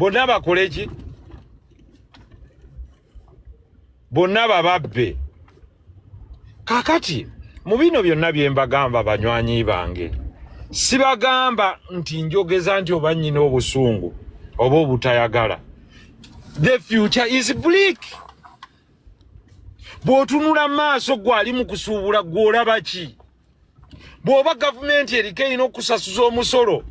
bonna bakoleki bonna bababbe kakati mu bino byonna bye mbagamba banywanyi bange sibagamba nti njogeza nti oba nnyina obusungu oba obutayagala. The future is bleak. Bw'otunula maaso gwali mu kusuubula gw'olaba ki? Bw'oba gavumenti eriko erina okusasuza omusolo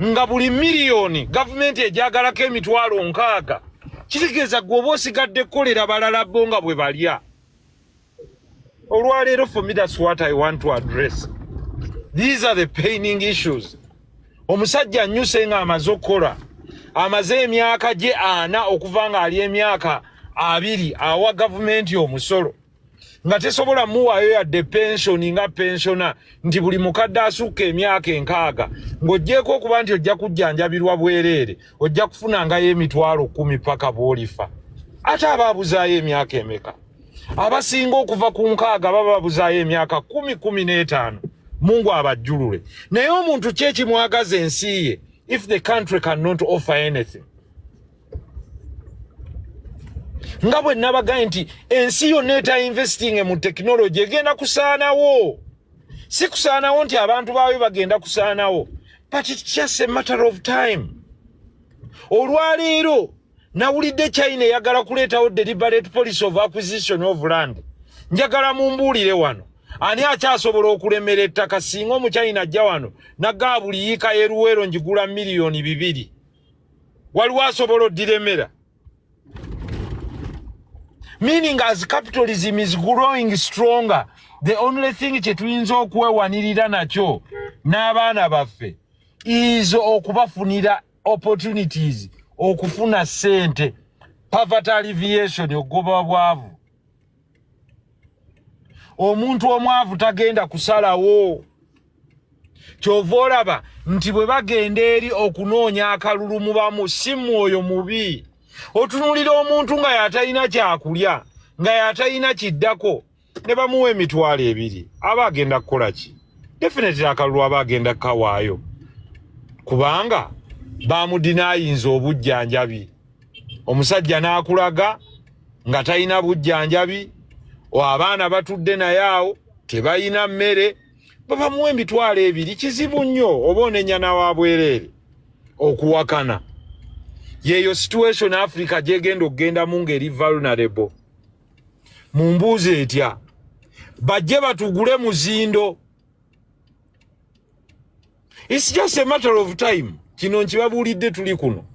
nga buli miliyoni gavumenti ejyagalako emitwalo 60 kitegeeza gw'oba osigadde kolera balala bo nga bwe balya. Olwaleero for me that's what I want to address. These are the paining issues. Omusajja annyuse nga amaze okukola amaze emyaka gye 4 okuva nga ali emyaka 2 awa gavumenti omusolo nga tesobola muwaayo yadde pensioni nga pensiona nti buli mukadde asukka emyaka 60 ng'oggyeko okuba nti ojja kujjanjabirwa bwereere ojja kufunangayo emitwalo 10 paka bw'olifa. Ate abaabuzaayo emyaka emeka? Abasinga okuva ku 60 baba babuzaayo emyaka 10-15. Mungu abajjulule. Naye omuntu kye kimwagaza ensi ye if the country cannot offer anything? Nga bwe nabagaye nti ensi yonna investing mu technology egenda kusaanawo. Si kusaanawo nti abantu baawe bagenda kusaanawo, but it's just a matter of time. Olwaleero nawulidde China eyagala kuleetawo deliberate policy of acquisition of land. Njagala mumbuulire wano ani akyasobola okulemera ettaka singa omuchina ajja wano naggaa buli yiika y'eruweero njigula miliyoni 2. Waliwo asobola oddiremera? Meaning as capitalism is growing stronger, the only thing kye tuyinza okwewanirira nakyo n'abaana baffe is okubafunira opportunities, okufuna ssente, poverty alleviation, ogoba bwavu. Omuntu omwavu tagenda kusalawo. Kyova olaba nti bwe bagenda eri okunoonya akalulu mubamu si mwoyo mubi. Otunuulira omuntu nga yatalina kyakulya, nga yatalina kiddako, ne bamuwa emitwalo 2. Aba agenda kukola ki? Definitely akalulu aba agenda kawaayo. Kubanga bamudinaayinza obujjanjabi. Omusajja n'akulaga nga talina bujjanjabi, abaana batudde naye awo tebalina mmere, babamuwa emitwalo 2. Kizibu nnyo oba onenya wa bwereere okuwakana. Yeyo situation Africa gyegenda okugenda mu ngeri vulnerable. Mumbuuze etya? Bajje batugule muzindo. It's just a matter of time. Kino nkibabuulidde tuli kuno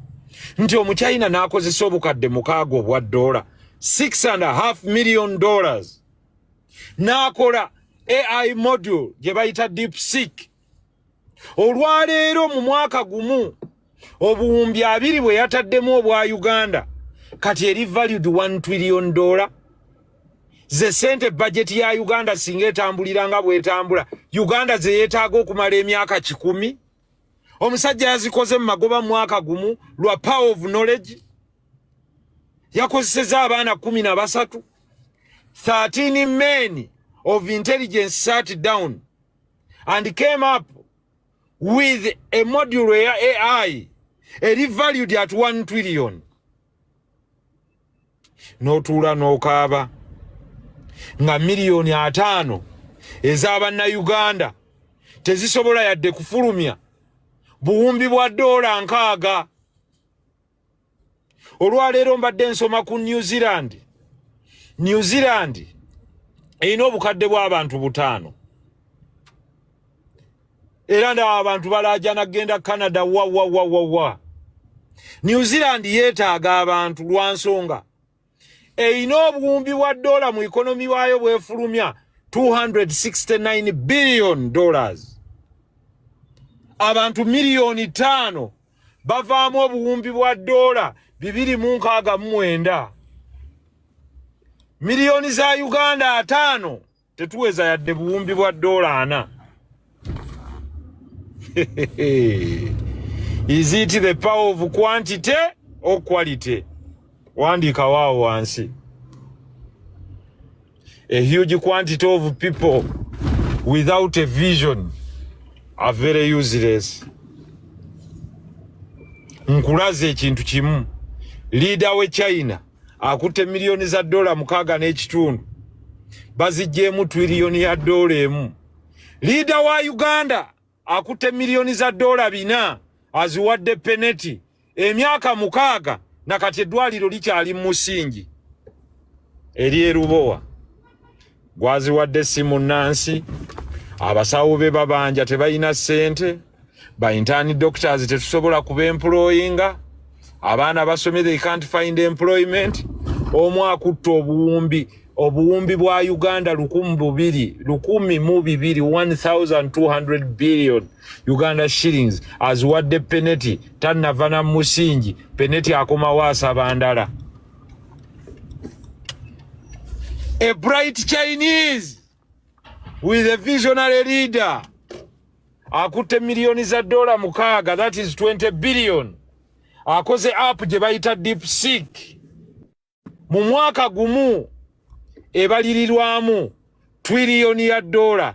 nti omuchina n'akozesa obukadde 6 obwa $, $6.5 million. N'akola AI module gye bayita DeepSeek. Olwaleero mu mwaka gumu obuwumbi 2 bwe yataddemu obwa Uganda kati eri valued $1 trillion. Ze sente budget ya Uganda singa etambulira nga bwetambula Uganda ze yeetaaga okumala emyaka 10. Omusajja yazikoze mu magoba mwaka gumu lwa power of knowledge. Yakozeseza abaana 13. 13 men of intelligence sat down and came up with a module ya AI valued at $1 trillion. N'otuula n'okaaba nga miliyoni 5 ez'abanna Uganda tezisobola yadde kufulumya buwumbi bwa $6. Olwaleero mbadde nsoma ku New Zealand. New Zealand erina obukadde bw'abantu 5. Era ndaba abantu balaajana genda Canada wa. New Zealand yeetaaga abantu lwa nsonga erina obuwumbi bwa $, mu ikonomi waayo bwefulumya $269 billion. Abantu miliyoni 5 bavaamu obuwumbi bwa $269. Miliyoni za Uganda 5 tetuweza yadde buwumbi bwa $4. Is it the power of quantity or quality? Wandika wao wansi. A huge quantity of people without a vision are very useless. nkulaze ekintu kimu. Leader we China akutte milioni za dola 6.5 bazijjemu trillioni ya dola emu. Leader wa Uganda akutte milioni za dola 4 aziwadde peneti emyaka 6 na kati eddwaliro likyali musingi eri erubowa. Gwaziwadde simu Nancy, abasawo be babanja tebalina ssente, ba intern doctors tetusobola kuba employinga, abaana basomye they can't find employment. Omwaka utto obuwumbi bwa Uganda 1200 billion Uganda shillings aziwadde peneti tannavana musingi peneti akoma waasa bandala. A bright Chinese with a visionary leader akutte milioni za dola 6, that is 20 billion. Akoze app gye bayita DeepSeek. Mu mwaka gumu ebalirirwamu trillioni ya dola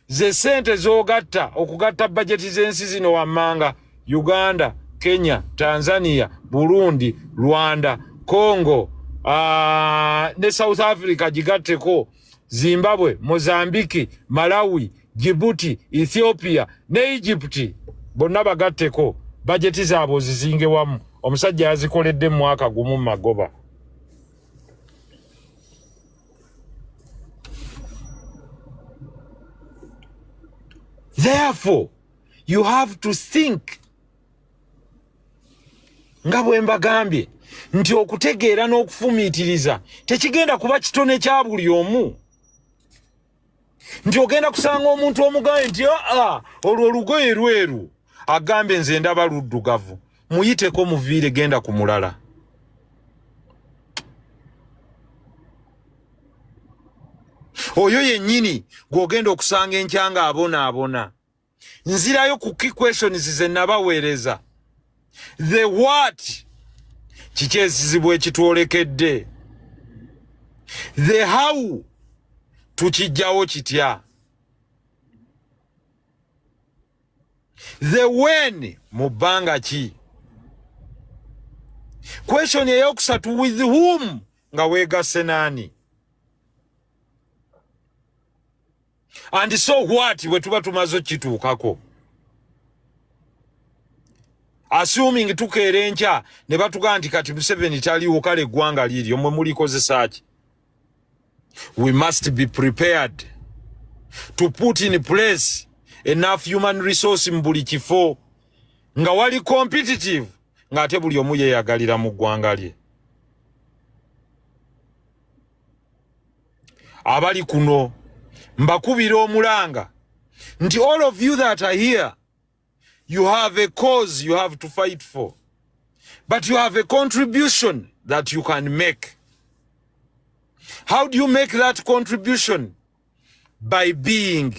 ze sente zogatta okugatta bajeti z'ensi zino wammanga: Uganda, Kenya, Tanzania, Burundi, Rwanda, Congo, ne South Africa gigatteko, Zimbabwe, Mozambique, Malawi, Djibouti, Ethiopia ne Egypt bonna bagatteko bajeti zaabo zizinge wamu. Omusajja yazikoledde mu mwaka gumu magoba. Therefore, you have to think. Nga bwe mbagambye nti okutegeera n'okufumiitiriza tekigenda kuba kitone kya buli omu. Nti ogenda kusanga omuntu omugaye nti olwo olugoye lweru agambe nze ndaba luddugavu, muyiteko muviire genda ku mulala. Oyo yennyini gw'ogenda okusanga enkyanga abona. Nzirayo ku key questions ze nabaweereza. The what kiki ekizibu ekitwolekedde. The how tukijjawo kitya. The when mu bbanga ki. Question eyokusatu with whom nga weegasse naani. And so what bwe tuba tumaze kituukako. Assuming tukeera enkya ne batugaa nti kati Museveni taliwo kale eggwanga liryo mwe mulikozesa ki. We must be prepared to put in place enough human resource mu buli kifo nga wali competitive ng'ate buli omu yeeyagalira mu ggwanga lye. Abali kuno mbakubira omulanga nti all of you that are here, you have a cause you have to fight for, but you have a contribution that you can make. How do you make that contribution? By being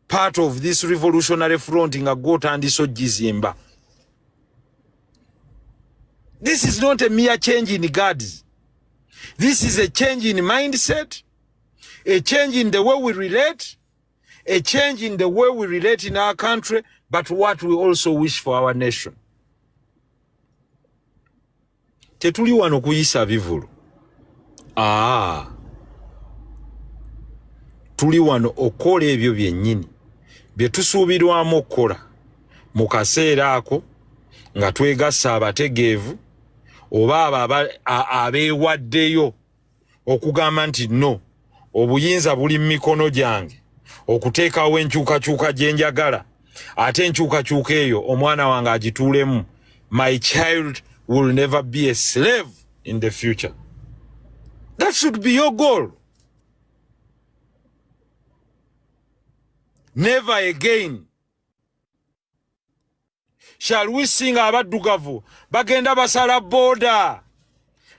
part of this revolutionary front nga gotandiso gizimba. This is not a mere change in guards. This is a change in mindset, a change in the way we relate, a change in the way we relate in our country, but what we also wish for our nation. Tetuli wano kuyisa bivulu. Tuli wano okola ebyo byennyini bye tusuubirwamu okukola mu kaseera ako nga twegassa abategeevu oba abeewaddeyo okugamba nti no, obuyinza buli mu mikono gyange okuteekawo enkyukakyuka gye njagala, ate enkyukakyuka eyo omwana wange agituulemu. My child will never be a slave in the future. That should be your goal. Never again shall we sing abaddugavu bagenda basala boda,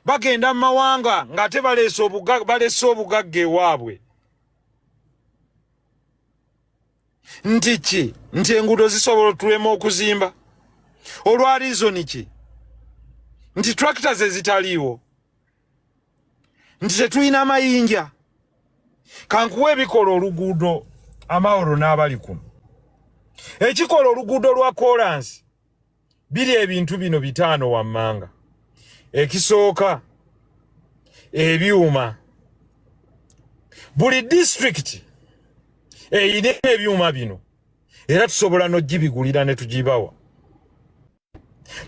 bagenda mawanga ng'ate balese obugagga ewaabwe. Nti ki? Nti enguudo zisobola tulema okuzimba? Olwa reason ki? Nti tractors ezitaliiwo? Nti tetulina mayinja? Kankuwa ebikola oluguudo Amahoro n'abali kuno. Ekikola oluguudo lwa kolansi biri ebintu bino bitaano wammanga. Ekisooka ebyuma, buli district eyina ebyuma bino era tusobola n'ogibigulira ne tugibawa.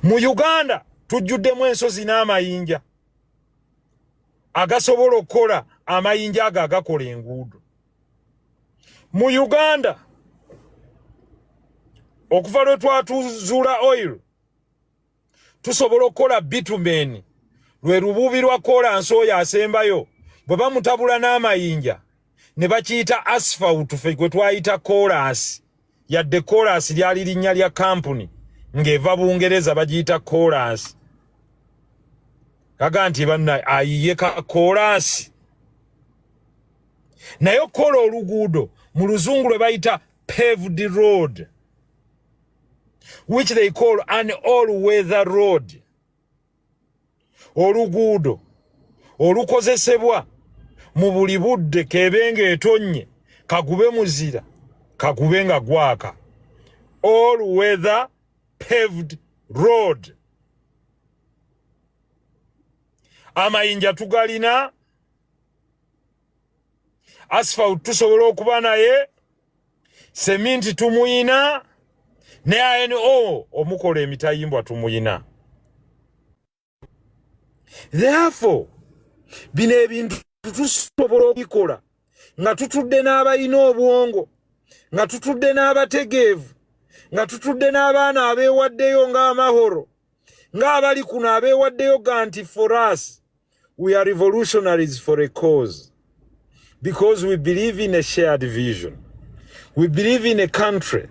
Mu Uganda tujjuddemu ensozi n'amayinja agasobola okukola amayinja ago agakola enguudo. Mu Uganda okuva lwe twatuzuula oil tusobola okukola bitumen, lwe lubuubi lwa kolansi oyo asembayo bwe bamutabula n'amayinja ne bakiyita asphalt, ffe gwe twayita kolansi, yadde kolansi lyali linnya lya kampuni ng'eva Bungereza bagiyita kolansi. Kaga nti banna ayiye ka kolansi. Naye okukola oluguudo mu luzungu lwe bayita paved road, which they call an all-weather road. Oluguudo olukozesebwa mu buli budde, kebenga etonnye, kagube muzira, kagube nga gwaka. All-weather paved road. Amayinja tugalina, asphalt tusobola okuba naye, seminti tumuyina, ne ANO omukola emitayimbwa tumuyina. Therefore, bino ebintu tusobola okubikola nga tutudde n'abalina obwongo, nga tutudde n'abategeevu, nga tutudde n'abaana abeewaddeyo ng'amahoro, ng'abali kuno abeewaddeyo ga nti for us, we are revolutionaries for a cause. Because we believe in a shared vision. We believe in a country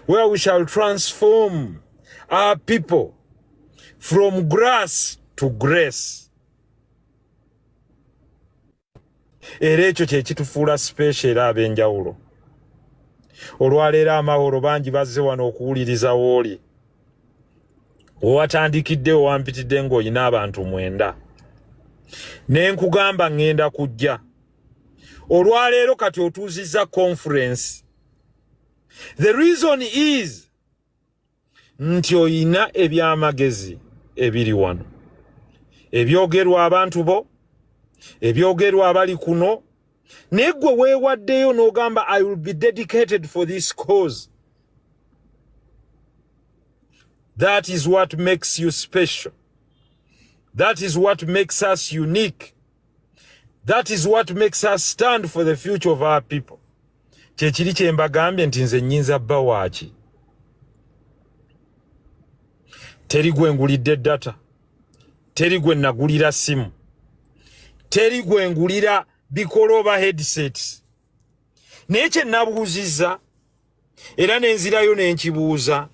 where we shall transform our people from grass to grace. Era ekyo kye kitufuula special era ab'enjawulo. Olwaleero amahoro bangi bazze wano okuwuliriza wooli. Owatandikidde owampitidde ng'olina abantu 9. Ne nkugamba ngenda kujja. Olwaleero kati otuuzizza conference. The reason is nti oyina ebyamagezi ebiri wano, ebyogerwa abantu bo, ebyogerwa abali kuno, naye gwe weewaddeyo n'ogamba I will be dedicated for this cause. That is what makes you special. That is what makes us unique. That is what makes us stand for the future of our people. Kyekiri kye mbagambye nti nze nnyinza bba waaki. Teri gwe ngulidde data, teri gwe nagulira simu, teri gwe ngulira bikola oba headsets. Naye kye nabuuzizza era nenzirayo n'enkibuuza,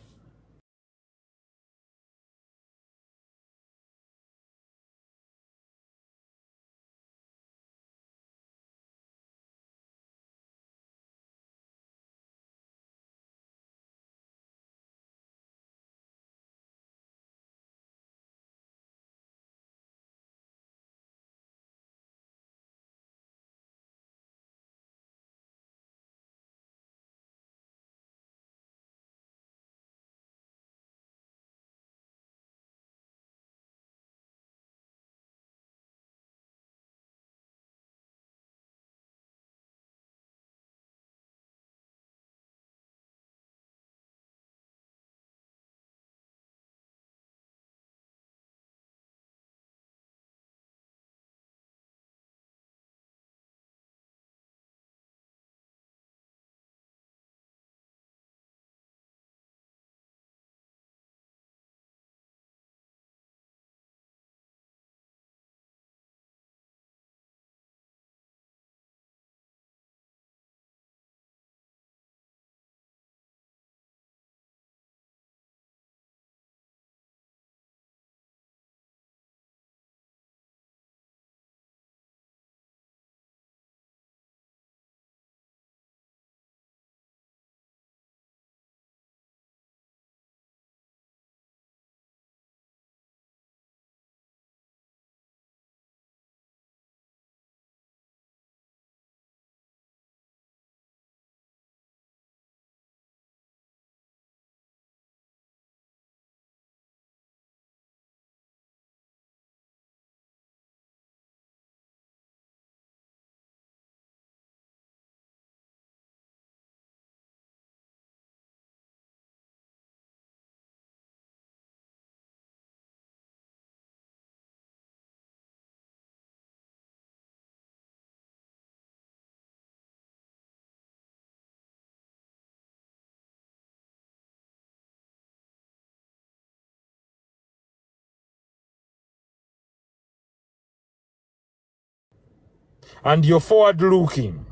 and you're forward looking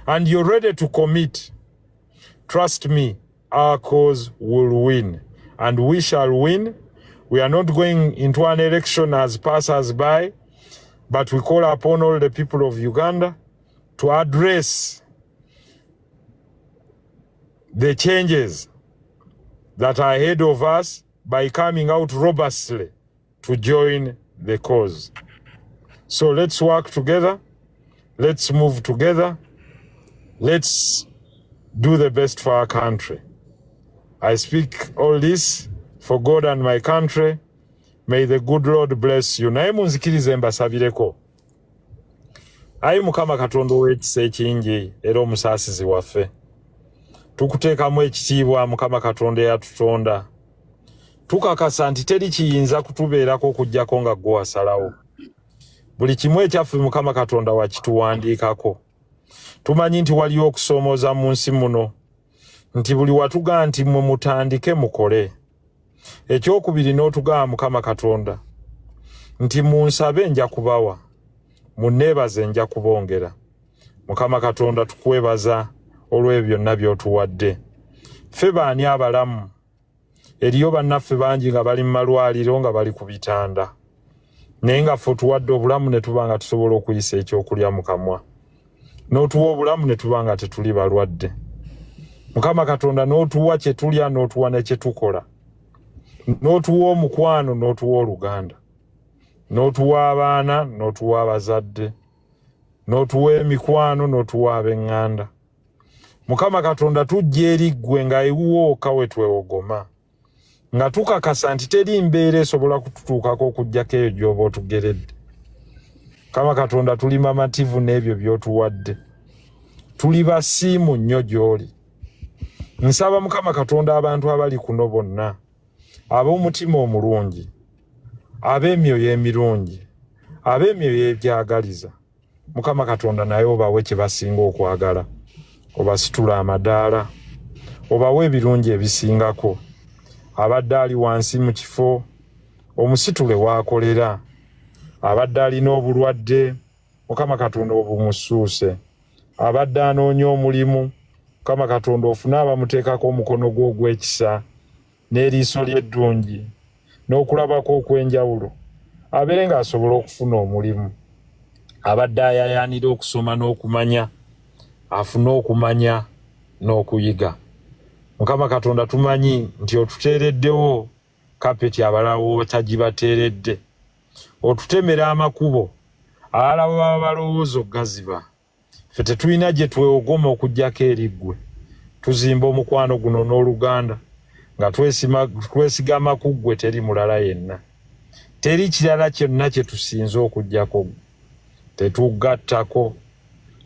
and you're ready to commit, trust me, our cause will win and we shall win. We are not going into an election as passers-by, but we call upon all the people of Uganda to address the changes that are ahead of us by coming out robustly to join the cause. So let's work together. Let's move together. Let's do the best for our country. I speak all this for God and my country. May the good Lord bless you. Naye munzikirize mbasabireko. Ayi Mukama Katonda ow'ekisa ekingi era omusaasizi waffe. Tukuteekamu ekitiibwa Mukama Katonda eyatutonda. Tukakasa nti teri kiyinza kutubeerako okuggyako nga ggwe wasalawo. Buli kimu ekyaffe Mukama Katonda wakituwandiikako. Tumanyi nti waliwo okusoomooza mu nsi muno, nti buli watugaa nti mmwe mutandike mukole. Ekyokubiri n'otugamba Mukama Katonda nti munsabe nja kubawa, munneebaze nja kubongera. Mukama Katonda tukwebaza olw'ebyo byonna by'otuwadde. Ffe baani abalamu, eriyo bannaffe bangi nga bali mu malwaliro nga bali ku bitanda, naye nga ffe otuwadde obulamu ne tuba nga tusobola okuyisa ekyokulya mu kamwa, n'otuwa obulamu ne tuba nga tetuli balwadde. Mukama Katonda n'otuwa kye tulya, n'otuwa ne kye tukola, n'otuwa omukwano, n'otuwa oluganda, n'otuwa abaana, n'otuwa abazadde, n'otuwa emikwano, n'otuwa ab'eŋŋanda. Mukama Katonda tujja eri ggwe nga ewuwo okka we twewogoma, nga tukakasa nti teri mbeera esobola kututuukako okuggyako eyo gy'oba otugeredde. Mukama Katonda tuli mamativu n'ebyo by'otuwadde, tuli basiimu nnyo gy'oli. Nsaba Mukama Katonda abantu abali kuno bonna, ab'omutima omulungi, ab'emyoyo emirungi, ab'emyoyo ebyagaliza, Mukama Katonda naye obawe kye basinga okwagala, obasitula amadaala, obawe ebirungi ebisingako. Abadde ali wansi mu kifo, omusitule w'akolera. Abadde alina obulwadde, Mukama Katonda obumusuuse. Abadde anoonya omulimu, Mukama Katonda ofune abamuteekako omukono gwo ogw'ekisa n'eriiso ly'eddungi n'okulabako okw'enjawulo, abeere ng'asobola okufuna omulimu. Abadde ayayaanira okusoma n'okumanya, afune okumanya n'okuyiga. Mukama Katonda tumanyi nti otuteereddewo kapeti abalawo tagibateeredde, otutemera amakubo abalala baba balowooza okgaziba. Ffe tetulina gye twewogoma okuggyako eri ggwe. Tuzimba omukwano guno n'oluganda nga twesigama ku ggwe, teri mulala yenna, teri kirala kyonna kye tusinza okuggyako. Tetugattako,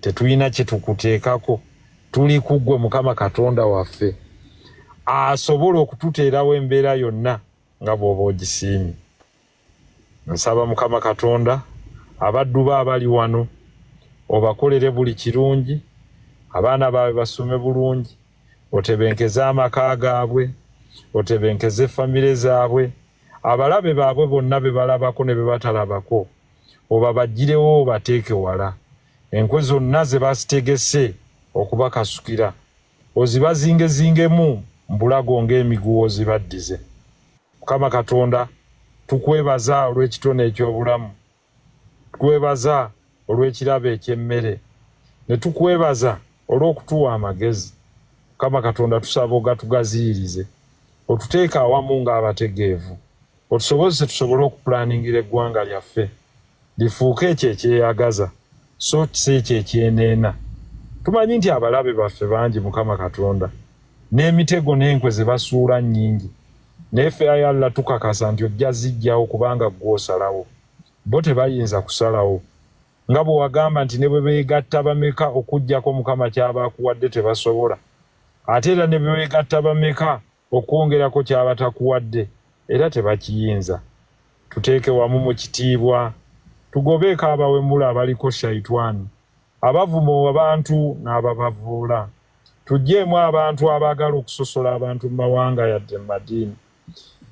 tetulina kye tukuteekako, tuli ku ggwe Mukama Katonda waffe asobola okututeerawo embeera yonna nga bw'oba ogisiimye. Nsaba Mukama Katonda abaddu ba abali wano obakolere buli kirungi, abaana baabwe basome bulungi, otebenkeze amaka gaabwe, otebenkeze famire zaabwe, abalabe baabwe bonna be balabako ne be batalabako obabaggirewo obateeke wala. Enkwe zonna ze basitegese okubakasukira ozibazingezingemu mbulago ng'emiguwa ozibaddize. Mukama Katonda tukwebaza olw'ekitone eky'obulamu, tukwebaza olw'ekirabo eky'emmere, ne tukwebaza olw'okutuwa amagezi. Mukama Katonda tusaba ogatugaziyirize, otuteeka awamu ng'abategeevu, otusobozese tusobole okupulaningira eggwanga lyaffe lifuuke ekyo ekyeyagaza, so si ekyo ekyeneena. Tumanyi nti abalabe baffe bangi Mukama Katonda, n'emitego n'enkwe ze basuula nnyingi, naye ffe Ayi Allah tukakasa nti ojja zijjawo kubanga ggwe osalawo, bo tebayinza kusalawo. Nga bwe wagamba nti ne bwe beegatta bameka okuggyako Mukama kyaba akuwadde tebasobola, ate era ne bwe beegatta bameka okwongerako kyaba takuwadde era tebakiyinza. Tuteeke wamu mu kitiibwa, tugobeeko abawemula abaliko shaitwani, abavuma abantu n'ababavuula. Tugyemu abantu abaagala okusosola abantu mu mawanga yadde mu madiini.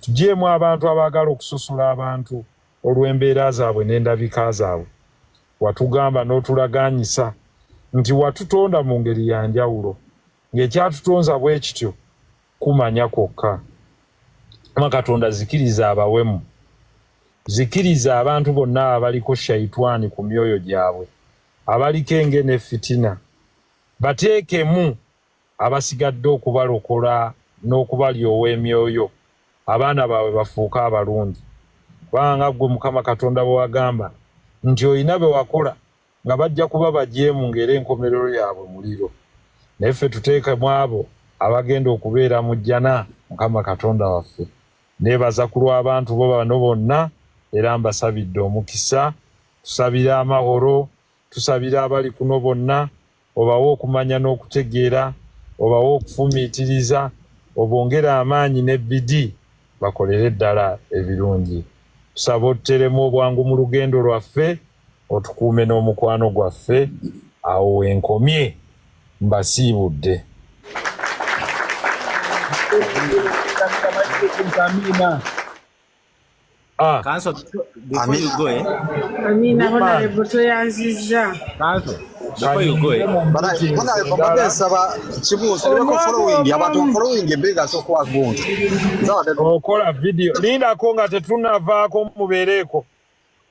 Tugyemu abantu abaagala okusosola abantu olw'embeera zaabwe n'endabika zaabwe. watugamba n'otulaganyisa nti watutonda mu ngeri ya njawulo ng'ekyatutonza bwe kityo kumanya kwokka. Katonda zikiriza abawemu, zikiriza abantu bonna abaliko shaitwani ku myoyo gyabwe, abaliko engene fitina, bateekemu abasigadde okubalokola n'okubalyowa emyoyo, abaana baabwe bafuuka abalungi. Kubanga gwe Mukama Katonda bwe wagamba nti olina be wakola nga bajja kuba bajeemu ng'era enkomerero yaabwe muliro. Naye ffe tuteekemu abo abagenda okubeera mu jjana Mukama Katonda waffe. Neebaza ku lw'abantu bo bano bonna era mbasabidde omukisa. Tusabira amahoro, tusabira abali kuno bonna, obawe okumanya n'okutegeera, obawe okufumiitiriza, obongera amaanyi n'ebbidi bakolere ddala ebirungi. Tusaba otuteremu obwangu mu lugendo lwaffe, otukuume n'omukwano gwaffe. Awo wenkomye mbasiibudde. Council, before you go, Amina, honorable Toyanziza. Council, before you go, okola video lindako nga tetunavaako mubeereko.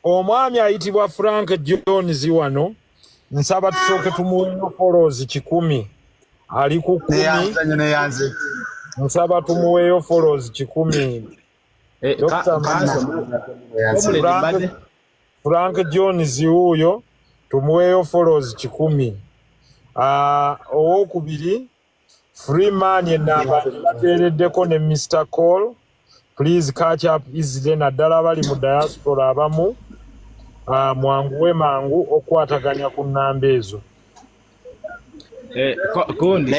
Omwami ayitibwa Frank Jones wano, nsaba tusooke tumuweeyo follows 100. Ali ku 10. Nsaba tumuweeyo follows 10. Frank Jones huyo tumuweeyo follows 10. Owokubiri Freeman yenamba bateereddeko ne Mr. Cole. Please catch up easily naddala bali mu diaspora abamu. Mwanguwe mangu okwataganya ku nnamba ezo. Gundi,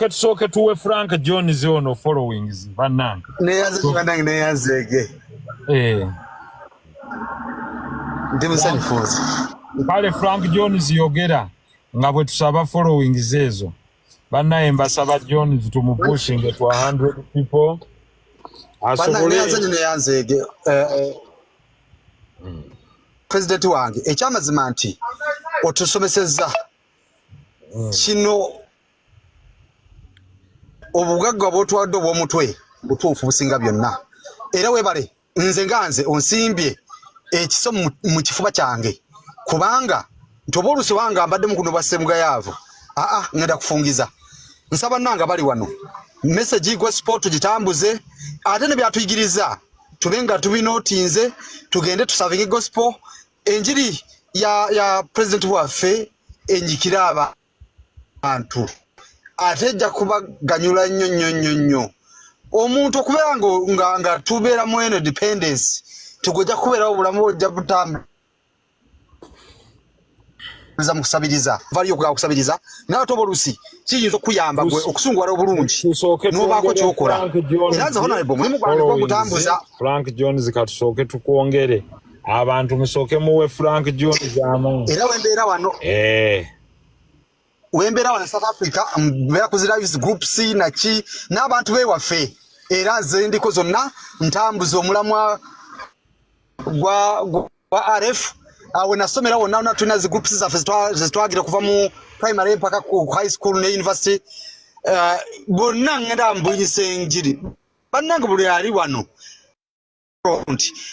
tusooke tuwe Frank Jones ono followings bannange. Neyanzege. Ndi musanifuzi. Kale Frank Jones yogera nga bwe tusaba followings ezo. Bannaye mbasaba Jones tumupushing to 100 people. Neyanzege. President wange ekyamazima nti otusomesezza kino obugagga bw'otwadde obw'omutwe butuufu businga byonna. Era weebale nze onsimbye ekiso mu kifuba kyange kubanga nti oba oluusi wange mbadde mu kuno bwassemuga yaavu ngenda kufungiza. Nsaba nange bali wano message gospel tugitambuze ate ne byatuyigiriza tube nga tubinootinze tugende tusavinge gospel enjiri ya president waffe enjikira abantu ate ejja kubaganyula nnyo. Omuntu okubeera nga tubeera mu eno dependence tugojja kubeerawo obulamu ojja butambuza mu kusabiriza valiyo okugaa kusabiriza naye ate obulusi kiyinza okuyamba gwe okusunguwala obulungi n'obaako kyokola. Era nze honorable mulimu gwange gw'okutambuza. Frank Jones katusooke tukwongere abantu musooke muwe Frank Jones amaanyi. Era wembeera wano wembeera wano South Africa mbeera kuzira youth group C naki n'abantu bewaffe era nze ndiko zonna ntambuza omulamwa gwa RF awe nasomera wonna tulina zi groups zaffe zitwagira kuva mu primary mpaka ku high school ne university. Bonna ngenda mbuyisa enjiri bannange buli ali wano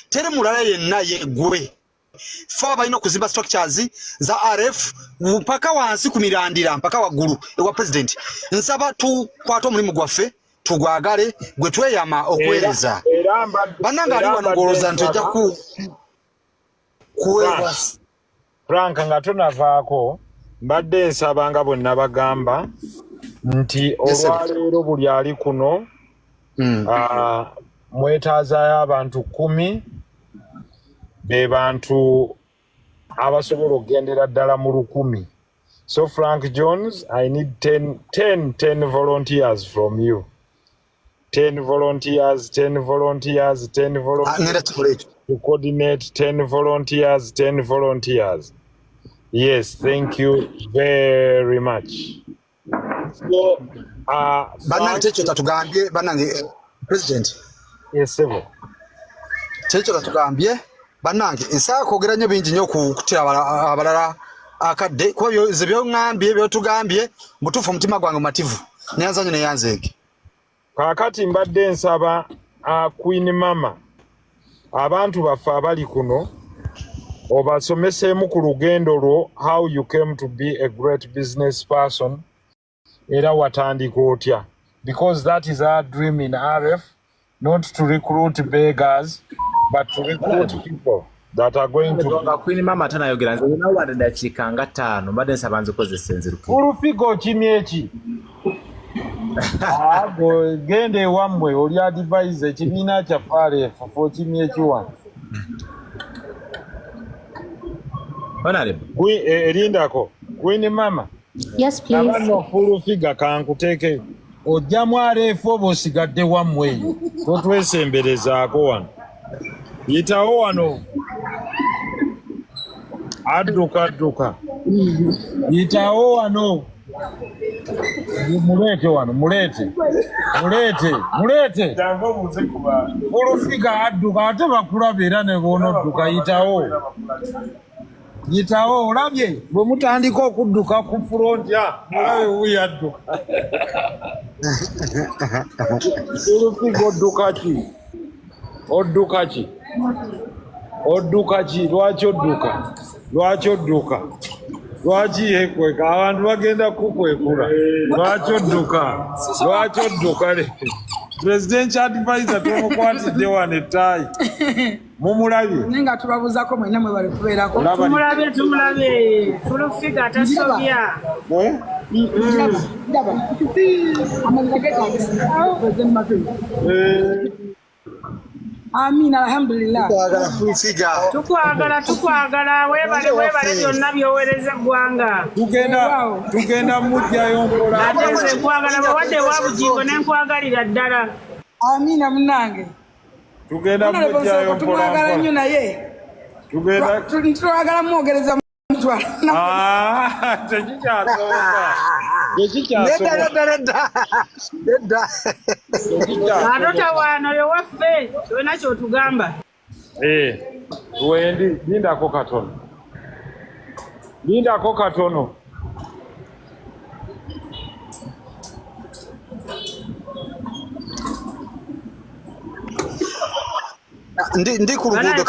tere mulala yenna yegwe fa balina okuzimba structures za RF mpaka wansi ku mirandira mpaka waggulu ewa president. Nsaba tukwata omulimu gwaffe tugwagale gwe tweyama okwereza bannange ali wano goloza nti ojja kuweebwa. Frank nga tonavaako mbadde nsabanga bonna bagamba nti olwaleero buli ali kuno mwetaazayo abantu 10 be bantu abasobola okugendera ddala mu 1,000. So Frank Jones, I need 10 volunteers from you. 10 volunteers to coordinate 10 volunteers. Yes, thank you very much. So, banange tekyo tatugambye banange president. Yes, sir. kyekyo katugambye bannange esaa kwogera nnyo bingi nnyo kutira abalala akadde kuba byoŋŋambye byotugambye mutuufu omutima gwange mumativu neyanza nnyo neyanzeege kaakati mbadde nsaba Queen Mama abantu baffe abali kuno obasomeseemu ku lugendo lwo how you came to be a great business person era watandika otya because that is our dream in RF not to recruit beggars but to recruit people that are going to Queen Mama tanayogera nze nawe wadde dakiika nga 5 mbadde nsaba nzikozesa enzirukivu ulufigo kimye eki gende ewammwe oli advise ekibiina kyaffe RF kimye ekiwa Honorable erindako Queen Mama Yes, please. Abano fulufiga kankuteeke ojjamu RF oba osigadde wammwe eyo totwesemberezaako wano yitawo wano adduka yitawo wano mulete wano mulete fulufiga adduka ate bakulaba era ne boonodduka yitawo olabye bwe mutandika okudduka ku frontya olabe wuyadduka fulufiga odduka ki lwaki odduka lwaki yekweka abantu bagenda kukwekula lwaki odduka presidential advisor tumukwatidde wano ettaayi mumulabye nenga tubabuzako mwena mwe bali kubeerako tumulabye fulufiga atasobya amina alhamdulillah tukwagala webale byonna byowereza eggwanga tugenda mujjayo mpola ate nze nkwagala bawadde wa bugingo nenkwagalira ddala amina munange tugenda mujjayo tumwagala nnyo naye twagala mwogereza atotawaano yowaffe kyona kyotugamba wendi lindako katono ndi ku luguudo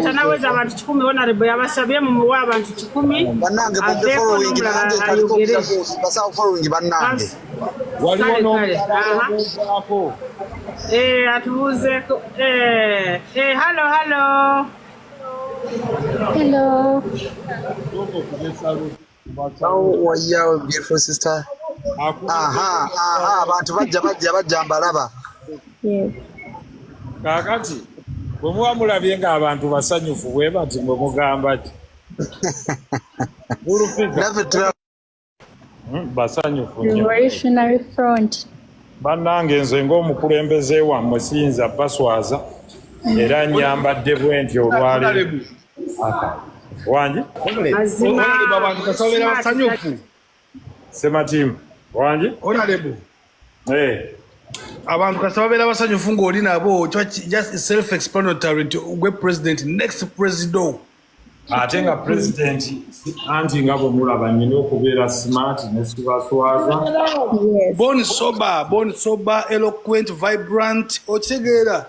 tanaweza abantu 10 honorable yabasabye mumuwe abantu 10 bannange following bannange waliwo atubuuzeko hello how are you beautiful sister abantu bajja mbalaba kaakati bwe muba mulabye ng'abantu basanyufu bwe bati mwe mugamba ki basanyufu Revolutionary Front. bannange nze ng'omukulembeze wammwe siyinza baswaza era nyambadde bwe nti olwaleero wangi abantu kasobera basanyufu sematimu wangi honorable abantu kasaba beera basanyufu ng'oli nabo just self explanatory nti gwe president next president ate nga president anti nga bwe mulaba nnina okubeera smart nesibaswaza born sober eloquent vibrant okitegeera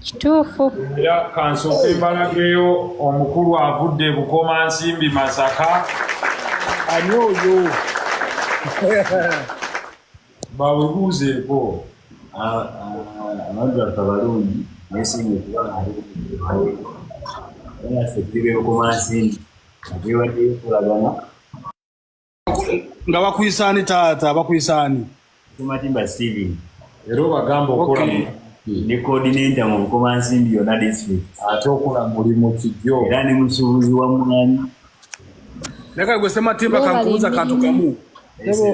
Kituufu. era kansooka embalageyo omukulu avudde Bukoma Nsimbi Masaka ani oyo bawebuuzeeko abantu baffe abalungi nesinga okubaafekireokomansimbi agewaddeyo kulagana nga bakuyisaani taata bakuyisaani Matimba Steven era obagamba okola ne coordinator mu Bukomansimbi yonna district ate okola mulimu kijjo era ne musuubuzi wa Mulanyi naye gwe Sematimba kankubuuza kantu kamu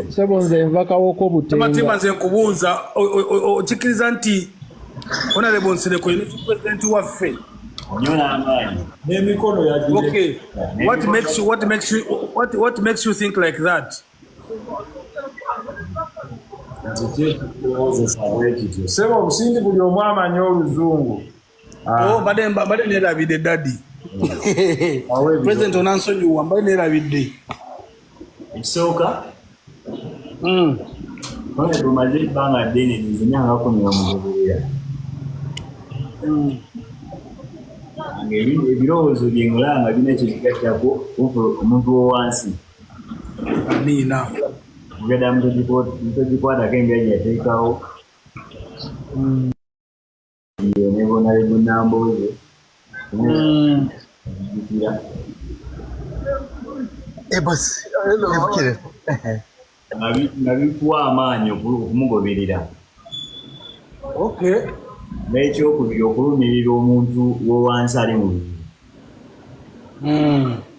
Sebo nze nva kawoko butenga. Sematimba nze nkubuuza okikiriza nti honorable Nsereko ye president waffe nnyo n'amaanyi n'emikono yagire okay what makes you think like that Sebo obusingi buli omu amanyi oluzungu. Mbadde neerabidde daddy. President onansonyiwa mbadde neerabidde. Ekisooka tumaze ebbanga ddene nzimyanga 10 mu goberera. Ebirowoozo bye ngolanga birina ekyo kigattako omuntu w'owansi. Amiina. Mugenda mutogikwatako engeri yateekawo. Nebona ebunambooze. Boss, ebukire. Nga bikuwa amaanyi okumugoberera. Okay. N'ekyokubiri okulumirira omuntu w'owansi ali mu bibi.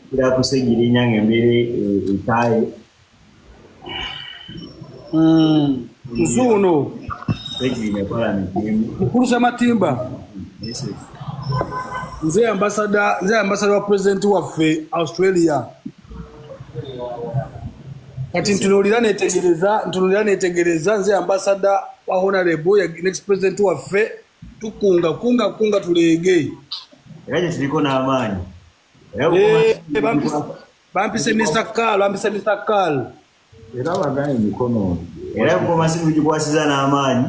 Kira kusegirinya ng'emmere ekaaye. Nzuuno. Segirinya palamenti. Mukulusa Matimba. Nze ambassador wa president waffe Australia. Kati ntunuulira netegereza nze ambassador wa honorable next president waffe tukunga tulege. Era gye tuliko n'amaanyi. Bampise Mr. Carl. Era baganye emikono. Era Komasi tugikwasiza n'amaanyi.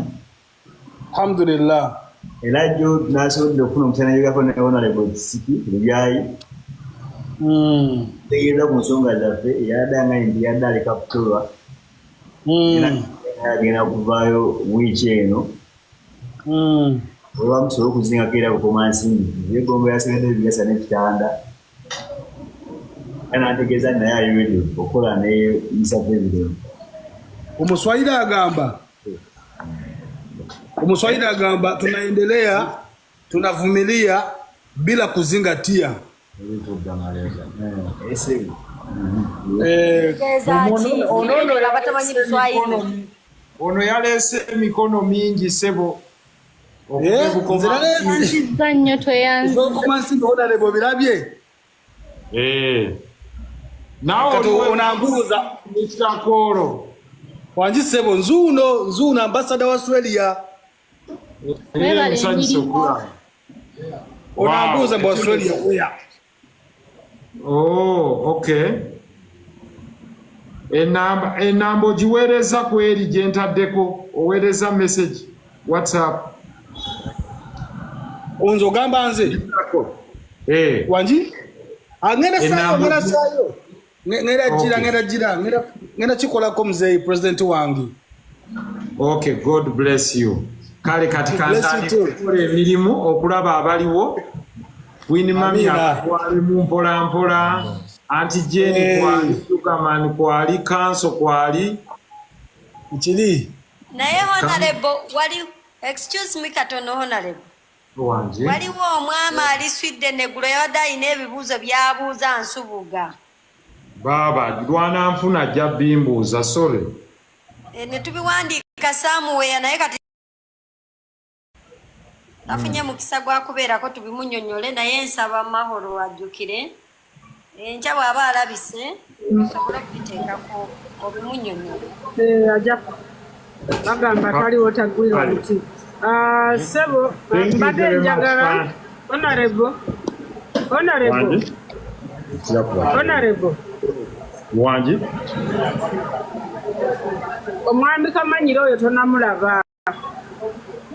Alhamdulillah. Era jjo n'asobodde okufuna omusanayogako ne honorable Kisiki Lubyayi. Tegeeza ku nsonga zaffe eyadanga nti yadde aleka kutolwa. Agenda kuvaayo wiiki eno. Olwamusobola okuzingako era kukoma nsimbi. Yegombo yasigade ebigasa n'ekitanda. Anategeeza naye ayiwedde okukola ne Mr. President. Omuswahili agamba tunaendelea, tunavumilia bila kuzingatia. Ono yaleese emikono mingi sebo. Yanziza nnyo tweyanzi. Honorable birabye. Nawe onambuuza Mr. Wanji sebo nzuuno ambassador wa Australia. Onambuuza mu Australia oya. Oh, okay. Enamba ogiweereza ku eri gye ntaddeko oweereza message WhatsApp. Onzo gamba nze. Wanji? Ngenda sayo. Ngenda kikolako muzeeyi president wange. Okay, God bless you. Kale kati kankola emirimu okulaba abaliwo. Winnie Mami akwali mu mpola Auntie Jenny kwali Sugarman kwali Kanso kwali Nchili. Naye honorable wali excuse me katono honorable. Wanje. Waliwo omwama ali swidde neggulo yabadde alina ebibuuzo by'abuuza Nsubuga. Baba lwana nfuna ajja bimbuuza sole. Ne tubiwandiika Samuweya naye kati afunye mukisa gwa kubeerako tubimunnyonnyole naye nsaba Mahoro ajjukire. Enkya bw'aba alabise tusobole okubiteekako obimunnyonnyole. Ajja bagamba taliwo taggwirwa muti. Sebo mbadde njagala honorable Wanji omwami Kamanyire oyo tonamulaba.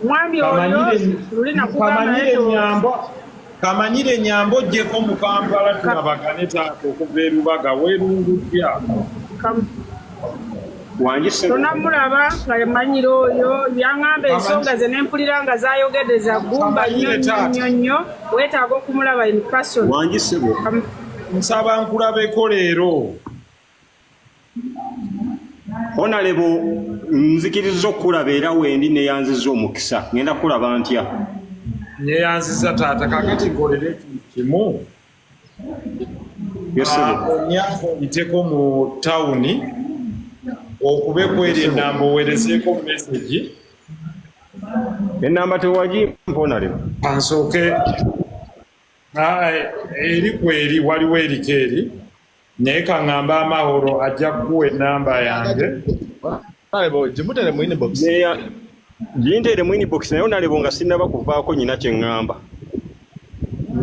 Mwami oyo lulina kugamba Kamanyire Nyambo gyeko mu Kampala tulabagane taako okuva e Lubaga weerungujja. Tonamulaba nga Manyire oyo yaŋŋamba ensonga ze n'empulira nga zaayogedde za ggumba nnyo weetaaga okumulaba in person. Nsaba nkulabeko leero. Honorable nzikiriza okulaba era wendi neyanziza omukisa ngenda kulaba ntya. Neyanziza taata kakati nkolere ekintu kimu. Onyako iteko mu tawuni okube kweri enamba oweerezeeko message. Enamba tewagi Honorable. Ansooke eri kweri waliwo eriko eri naye kaŋŋamba Amahoro ajja kukuwa enamba yange Honorable, jimutere mu inbox. Jintere mu inbox naye Honorable nga sinnaba kuvaako nyina kye ŋŋamba.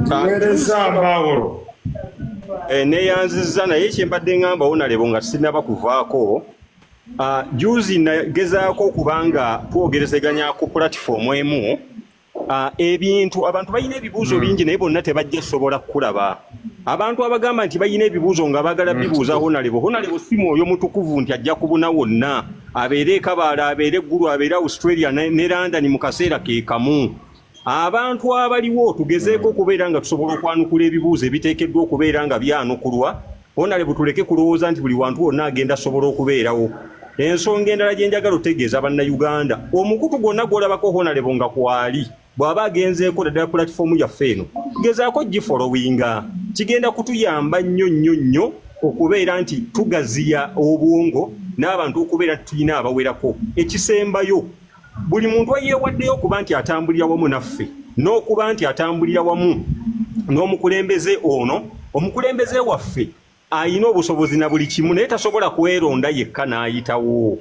Tuweereza Pawulo. Neeyanzizza naye kye mbadde ŋŋamba Honorable nga sinnaba kuvaako. Juzi nagezaako okubanga twogerezeganya ku platform emu. Ebintu abantu balina ebibuuzo bingi naye bonna tebajja sobola kulaba. Abantu abagamba nti balina ebibuuzo nga baagala bibuuza Honorable si mwoyo mutukuvu nti ajja kubuna wonna. Abeere Kabaale, abeere Eggulu, abeere Australia ne London mu kaseera ke kamu. Abantu abaliwo tugezeeko okubeera nga tusobola okwanukula ebibuuzo ebiteekeddwa okubeera nga byanukulwa. Honorable tuleke kulowooza nti buli wantu wonna agenda sobola okubeerawo. Ensonga endala gye njagala otegeeza bannayuganda, omukutu gwonna gw'olabako Honorable nga kwali bw'aba agenzeeko ddala platform yaffe eno gezaako gifolowinga. Kigenda kutuyamba nnyo okubeera nti tugaziya obwongo n'abantu okubeera tulina abawerako. Ekisembayo buli muntu ayeewaddeyo okuba nti atambulira wamu naffe n'okuba nti atambulira wamu n'omukulembeze ono. Omukulembeze waffe ayina obusobozi na buli kimu naye tasobola kweronda yekka n'ayitawo.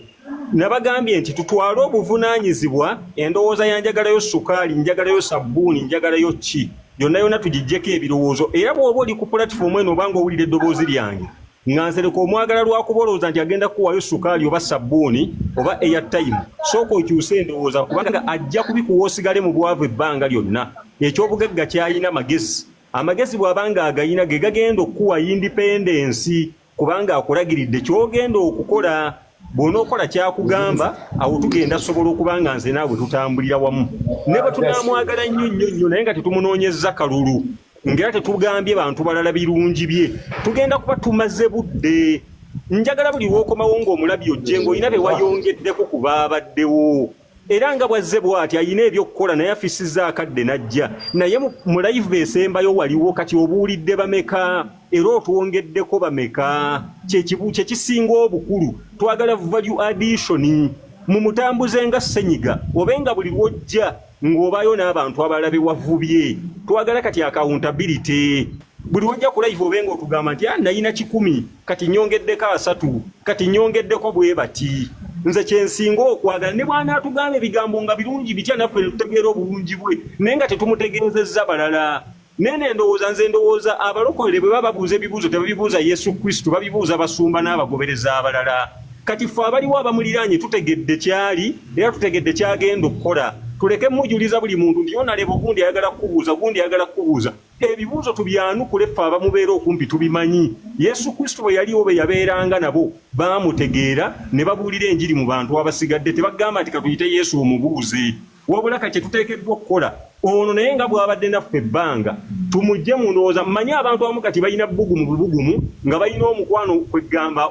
Nabagambye nti tutwale obuvunaanyizibwa, endowooza yanjagalayo sukaali, njagalayo sabbuuni, njagalayo ki, yonna tugijjeko ebirowoozo. Era bw'oba oli ku platform eno obanga owulira eddoboozi lyange nga nsereka omwagala lwakubolooza nti agenda kuwaayo sukaali oba sabbuuni oba airtime, sooka okyuse endowooza kubanga ajja kubikuwa osigale mu bwavu ebbanga lyonna. Ekyobugagga kyayina magezi. Amagezi bw'abanga agayina ge gagenda okuwa independence kubanga akulagiridde ky'ogenda okukola. Bw'onookola kyakugamba awo tugenda sobola okuba nga nze naawe tutambulira wamu. Ne bwe tunaamwagala nnyo naye nga tetumunoonyezza kalulu ngera tetugambye bantu balala birungi bye, tugenda kuba tumaze budde. Njagala buli w'okomawo ng'omulabi ojje ng'olina be wayongeddeko ku baabaddewo. Era nga bwazze bw'ati ayina ebyokkola naye afisizza akadde n'ajja. Naye mu live esembayo waliwo kati obuulidde bameka era otwongeddeko bameka. Kye kisinga obukulu. Twagala value addition mu mutambuze nga Ssenyiga obenga buli lwojja ng'obaayo n'abantu abalala be wavubye. Twagala kati accountability. Buli wajja ku live obenga otugamba nti nayina 10 kati nyongeddeko 3 kati nyongeddeko bwe bati. Nze kyensinga okwagala ne bwana atugamba ebigambo nga birungi bitya naffe tutegeera obulungi bwe naye nga tetumutegeezezza balala. Nene ndowooza abalokole bwe baba babuuza ebibuuzo tebabibuuza Yesu Kristo, babibuuza basumba n'abagobereza abalala. Kati ffe abaliwo abamuliraanye tutegedde kyali era tutegedde kyagenda okukola. Tuleke mujuliza buli muntu nti Honorable gundi ayagala kukubuuza. Ebibuuzo tubyanukule ffe abamubeera okumpi tubimanyi. Yesu Kristo bwe yaliwo be yabeeranga nabo baamutegeera ne babuulira enjiri mu bantu abasigadde. Tebagamba nti katuyite Yesu omubuuze. Wabula kati tuteekeddwa okukola ono naye nga bw'abadde naffe ebbanga tumujje mu ndowooza. Mmanyi abantu abamu kati balina bugumu nga balina omukwano kwegamba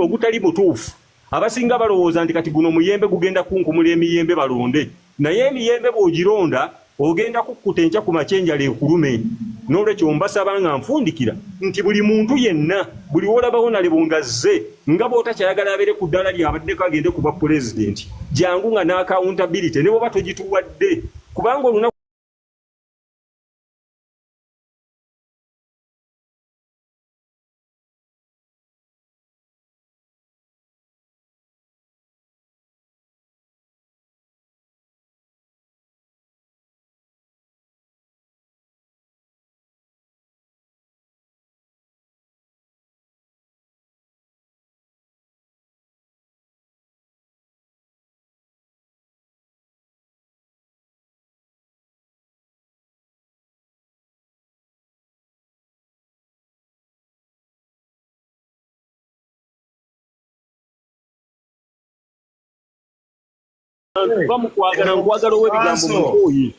ogutali mutuufu. Abasinga balowooza nti kati guno muyembe gugenda kunkumula emiyembe balonde, naye emiyembe bw'ogironda ogenda kukkuta enkya ku macenjala ekulume. N'olwekyo mbasaba nga nfundikira nti buli muntu yenna buli w'olabawo Honorable ngazze nga bw'otakyayagala abeere ku ddala lyabaddeko agende ku bwa pulezidenti jangu nga n'accountability ne bw'oba togituwadde kubanga olunaku bamukwagala nkwagala ow'ebigambo mukuyi.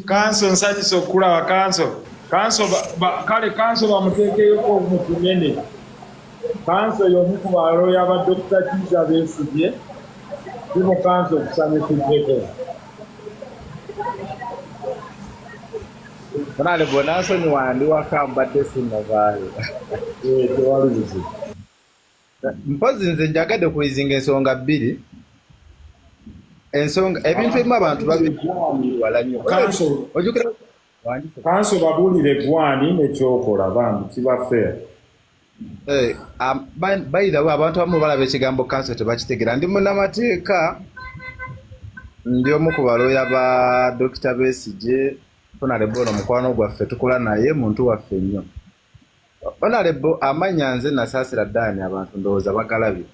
Kanso nsanyusa okulaba kanso kanso bamuteekeyoko mu kinene. Kanso y'omu ku balo y'aba Dr. Kiza Besigye kimu kanso okusanyusiddeko. Honorable Nansoni wandiwaka mbadde sinnavaayo. Tewali buzibu. Mpozi nze njagadde kuyizinga ensonga bbiri. Ensonga ebintu ebimu abantu babiwala nnyo. Kanso babuulire gwani n'ekyokola bambi kiba fair. bayirawo abantu abamu balaba ekigambo kanso tebakitegera. Ndi munnamateeka, ndi omu ku balooya ba Dr. Besigye. Honorable ono mukwano gwaffe tukola naye muntu waffe nnyo. Honorable amanya nze nasaasira ddaani abantu ndowooza bagalabye.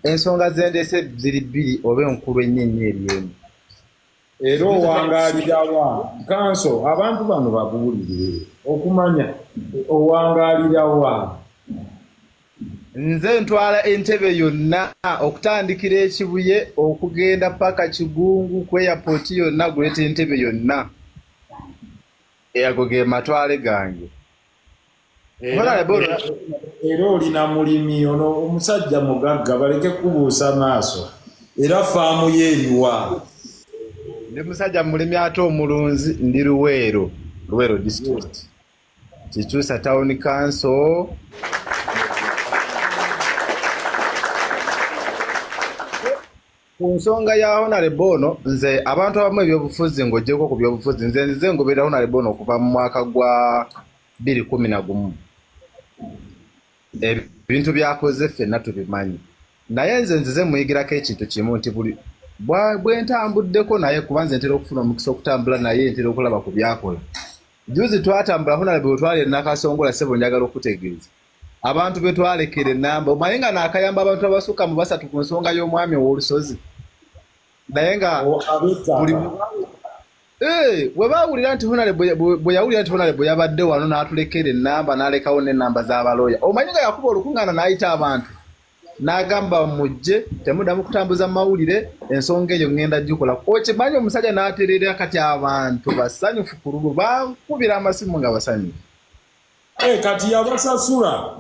Ensonga zendese ziri bbiri oba enkulu ennyo eri emu. Era owangaalira wa kanso abantu bano babuulire okumanya owangaalira wa. Nze ntwala entebe yonna okutandikira ekibuye okugenda paka Kigungu ku airport yonna guleeta entebe yonna. Ago ge matwale gange. Era olina mulimi ono omusajja mugagga baleke kubuusa maaso. Era faamu yeeriwa. Ndi musajja mulimi ate omulunzi ndi Luweero district. Kikyusa town council. Ku nsonga ya Honorable ono nze abantu abamu ebyobufuzi ng'oggyeko ku byobufuzi nze ngoberera Honorable ono okuva mu mwaka gwa 2011. Ebintu byakoze ffenna tubimanyi. Naye nze muyigirako ekintu kimu nti buli bwe ntambuddeko naye kuba nze ntera okufuna omukisa okutambula naye ntera okulaba ku byakola. Juzi twatambula Honorable twali Nakasongola ssebo njagala okutegeeza. Abantu be twalekera ennamba omanyi nga naakayamba abantu abasukka mu basatu ku nsonga y'omwami ow'olusozi. Naye nga we baawulira nti bwe yawulira nti Honorable yabadde wano n'atulekera ennamba n'alekawo n'ennamba z'abalooya. Omanyi nga yakuba olukuŋŋaana n'ayita abantu n'agamba mujje temuddamu kutambuza mawulire ensonga eyo ngenda gikola. Okimanyi omusajja n'aterera kati abantu basanyufu ku lulu bakubira amasimu nga basanyufu. Kati yabasasula.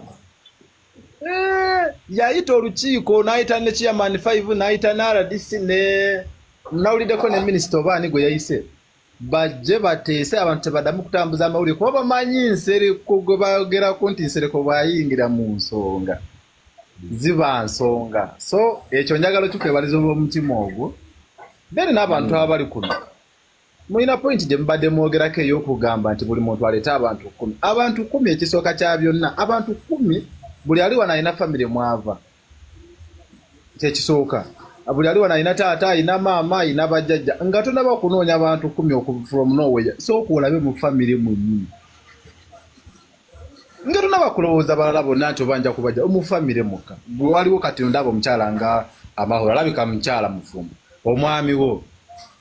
Yayita olukiiko n'ayita ne chairman 5 n'ayita ne RDC ne nawuliddeko ne minisita obaani gwe yayise bajje bateese abantu tebaddamu kutambuza amawulire kuba bamanyi nsereko gwe bagerako nti nsereko bwayingira mu nsonga ziba nsonga. So ekyo njagala tukwebaliza olw'omutima ogwo. Then n'abantu abali kuno mulina point gye mubadde mwogerako ey'okugamba nti buli muntu aleeta abantu 10. Abantu 10 ekisooka kya byonna. Abantu 10 buli ali wano alina famire mwava. Kyekisooka. Buli ali wano alina taata, alina maama, alina bajjajja. Nga tonaba okunoonya abantu 10 okuva from nowhere. Sooka olabe mu famire mwennyini. Nga tonaba kulowooza balala bonna nti obanja kubajja mu famire mukka. Bwe waliwo kati ndaba omukyala nga Amahoro alabika mukyala mufumbo. Omwami wo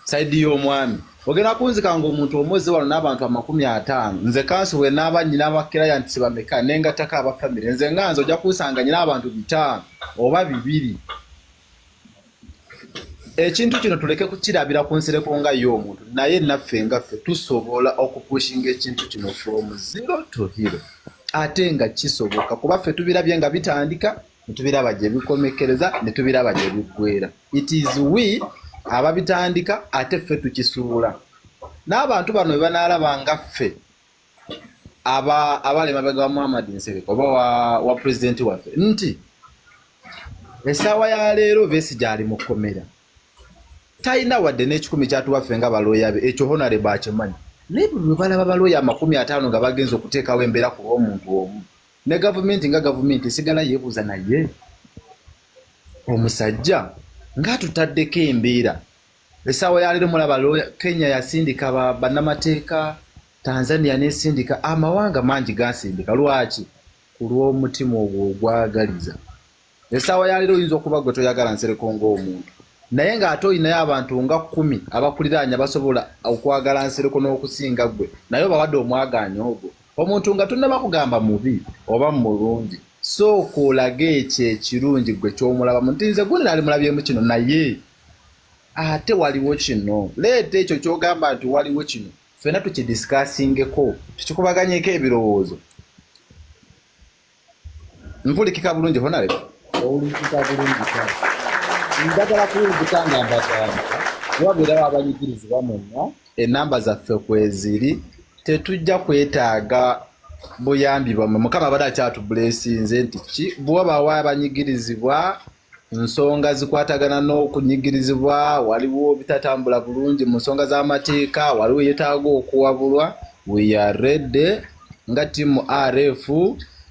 saidi y'omwami. Ogenda kunzika ng'omuntu omoze wano n'abantu 50. Nze kanso we n'aba nnyina abakirayanti bameka nengatako abafamire. Nze nganze ojja kunsanga nyina abantu 5 oba 2. Ekintu kino tuleke kukirabira ku nsereko nga y'omuntu. Naye naffe ngaffe tusobola okupushinga ekintu kino from 0 to hero. Ate nga kisoboka kuba ffe tubirabye nga bitandika netubiraba gye bikomekereza netubiraba gye biggwera. It is we ababitandika ate ffe tukisuula. N'abantu bano bwe banaalaba nga ffe abali emabega wa Muhammad Nsereko oba wa pulezidenti waffe nti essaawa ya leero Besigye ali mu kkomera talina wadde n'ekikumi kyatuwaffe nga balooya be. Ekyo Honorable akimanyi. Naye bwe balaba balooya 50 nga bagenza okuteekawo embeera ku lw'omuntu omu ne gavumenti nga gavumenti esigala yeebuuza naye omusajja nga tutaddeko embeera. Essaawa ya leero mulaba looya Kenya yasindika bannamateeka, Tanzania n'esindika, amawanga mangi gansindika. Lwaki? Ku lw'omutima ogwo ogwagaliza. Essaawa ya leero oyinza okuba gwe toyagala Nsereko ng'omuntu naye ng'ate oyinayo abantu nga 10 abakuliraanya basobola okwagala Nsereko n'okusinga gwe naye obawadde omwagaanya ogwo. Omuntu nga tonnaba kugamba mubi oba mulungi sooka olage ekyo ekirungi gwe ky'omulabamu nti nze gwe nali mulabyemu kino naye ate waliwo kino. Leeta ekyo ky'ogamba nti waliwo kino ffenna tukidisikaasingeko tukikubaganyeko ebirowoozo. Mpulikika bulungi Honorable? Owulikika bulungi cyane. Njagala kuwulizika nga mbagamba wabeerawo abanyigirizibwa mwenna ennamba zaffe kweziri tetujja kwetaaga buyambi bwamwe. Mukama abadde akyatubulesinze nti ki bw'obawa abanyigirizibwa nsonga zikwatagana n'okunyigirizibwa waliwo bitatambula bulungi mu nsonga z'amateeka waliwo yeetaaga okuwabulwa. We are ready nga tiimu RF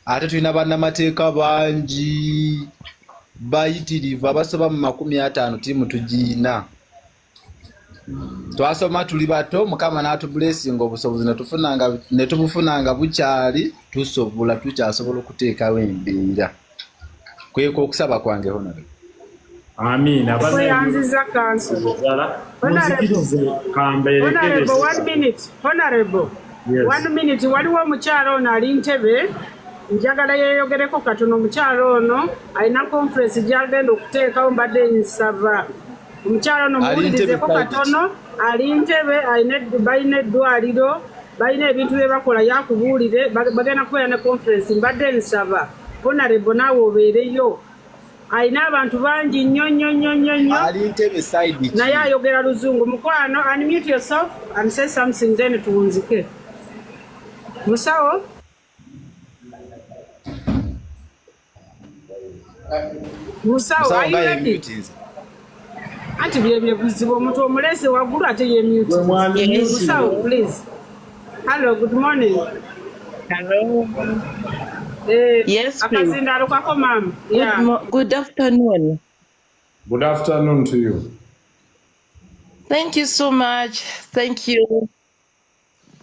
ate tulina bannamateeka bangi bayitirivu abasoba mu 50 tiimu tugiina. Twasoma tuli bato Mukama n'atubulesinga obusobozi ne tubufunanga bukyali tusobola tukyasobola okuteekawo embeera. Kweko okusaba kwange Honorable. Amiina. Yanziza kanso. Honorable, 1 minute. Honorable. Yes. 1 minute. Waliwo omukyalo ono ali Ntebe. Njagala yeeyogereko katono omukyalo ono alina conference gy'agenda okuteekawo mbadde nsaba. Omukyalo ono muwulirizeko katono ali Ntebe balina eddwaliro balina ebintu bye bakola yakubuulire bagenda kubeera ne conference mbadde nsaba. Honorable naawe obeereyo. Alina abantu bangi nnyo. Ali Ntebe side. Naye ayogera Luzungu. Mukwano, unmute yourself and say something then tuwunzike. Musawo? Musawo, are you ready? Anti bye buzibu omuntu omulese waggulu ate ye mute. Musawo, please. Hello, good morning. Hello. Yes, please. Yeah. Good afternoon. Good afternoon to you. Thank you so much. Thank you.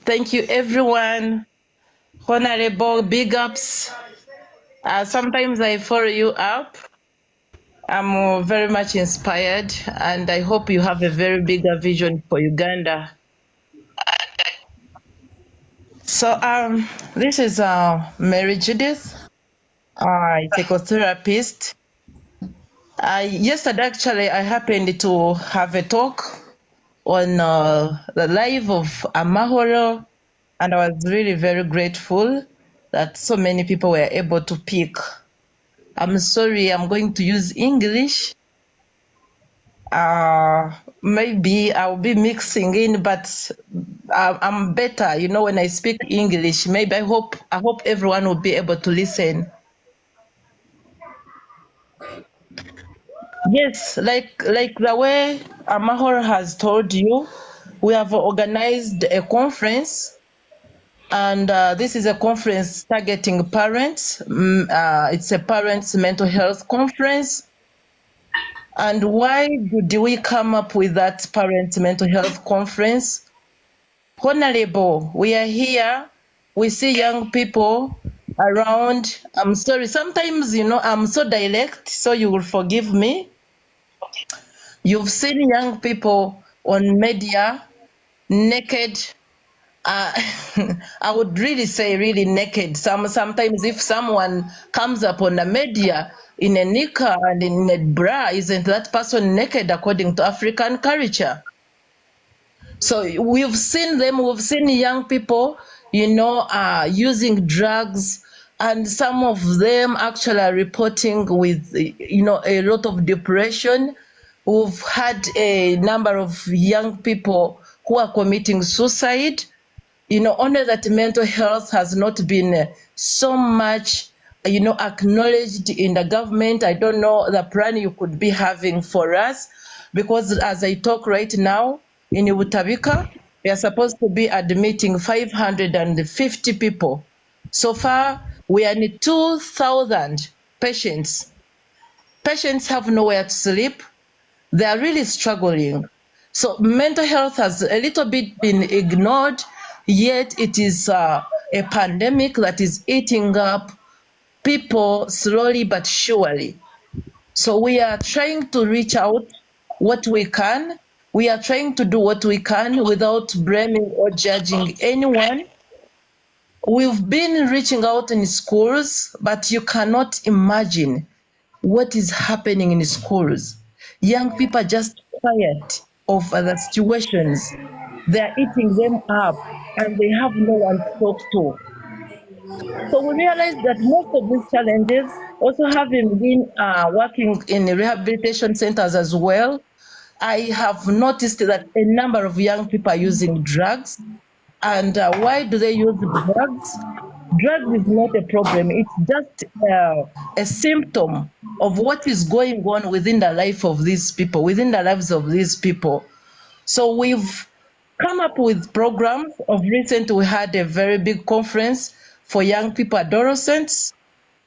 Thank you, everyone. Honorable, big ups. Sometimes I follow you up. I'm very much inspired, and I hope you have a very bigger vision for Uganda. So this is Mary Judith, psychotherapist. Yesterday, actually, I happened to have a talk on the life of Amahoro, and I was really very grateful that so many people were able to pick. I'm sorry, I'm going to use English. Maybe I'll be mixing in, but I'm better, you know, when I speak English. Maybe I hope everyone will be able to listen. Yes, like the way Amahoro has told you, we have organized a conference, and this is a conference targeting parents. It's a parents' mental health conference. And why did we come up with that parent mental health conference? Honorable, we are here. We see young people around. I'm sorry, sometimes, you know, I'm so direct, so you will forgive me. You've seen young people on media naked. I would really say really naked. Sometimes if someone comes up on the media in a knicker and in a bra, isn't that person naked according to African culture? So we've seen them, we've seen young people, you know, using drugs, and some of them actually are reporting with, you know, a lot of depression. We've had a number of young people who are committing suicide. You know, only that mental health has not been so much, you know, acknowledged in the government. I don't know the plan you could be having for us, because as I talk right now, in Butabika, we are supposed to be admitting 550 people. So far, we are in 2,000 patients. Patients have nowhere to sleep. They are really struggling. So mental health has a little bit been ignored, yet it is a pandemic that is eating up people slowly but surely. So we are trying to reach out what we can. We are trying to do what we can without blaming or judging anyone. We've been reaching out in schools, but you cannot imagine what is happening in schools. Young people are just quiet over the situations. They're eating them up, and they have no one to talk to. So we realized that most of these challenges, also having been working in rehabilitation centers as well, I have noticed that a number of young people are using drugs. And why do they use drugs? Drugs is not a problem. It's just a symptom of what is going on within the life of these people, within the lives of these people. So we've come up with programs. Of recent, we had a very big conference for young people, adolescents,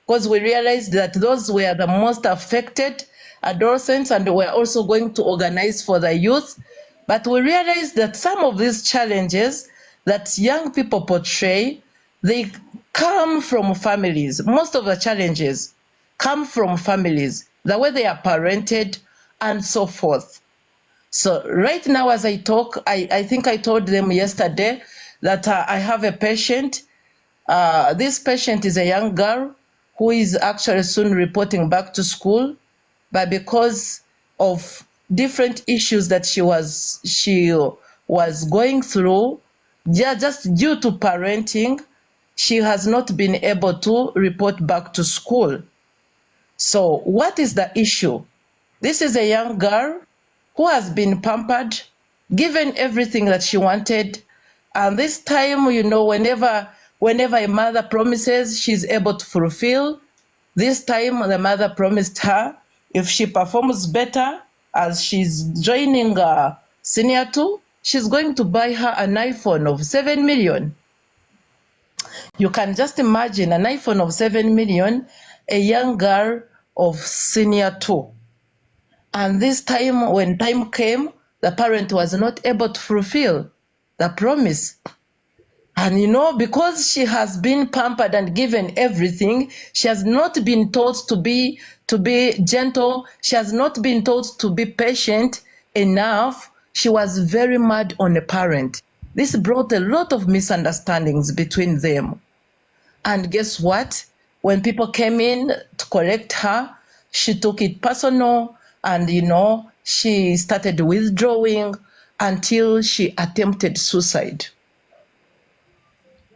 because we realized that those were the most affected adolescents, and we're also going to organize for the youth. But we realized that some of these challenges that young people portray, they come from families. Most of the challenges come from families, the way they are parented and so forth. So right now as I talk, I think I told them yesterday that I have a patient. This patient is a young girl who is actually soon reporting back to school, but because of different issues that she was going through, just due to parenting, she has not been able to report back to school. So what is the issue? This is a young girl who has been pampered, given everything that she wanted. And this time, you know, whenever a mother promises, she's able to fulfill. This time, the mother promised her, if she performs better as she's joining Senior 2, she's going to buy her an iPhone of 7 million. You can just imagine an iPhone of 7 million, a young girl of Senior 2. And this time, when time came, the parent was not able to fulfill the promise. And you know, because she has been pampered and given everything, she has not been taught to be gentle. She has not been taught to be patient enough. She was very mad on a parent. This brought a lot of misunderstandings between them. And guess what? When people came in to correct her, she took it personal, and you know, she started withdrawing until she attempted suicide.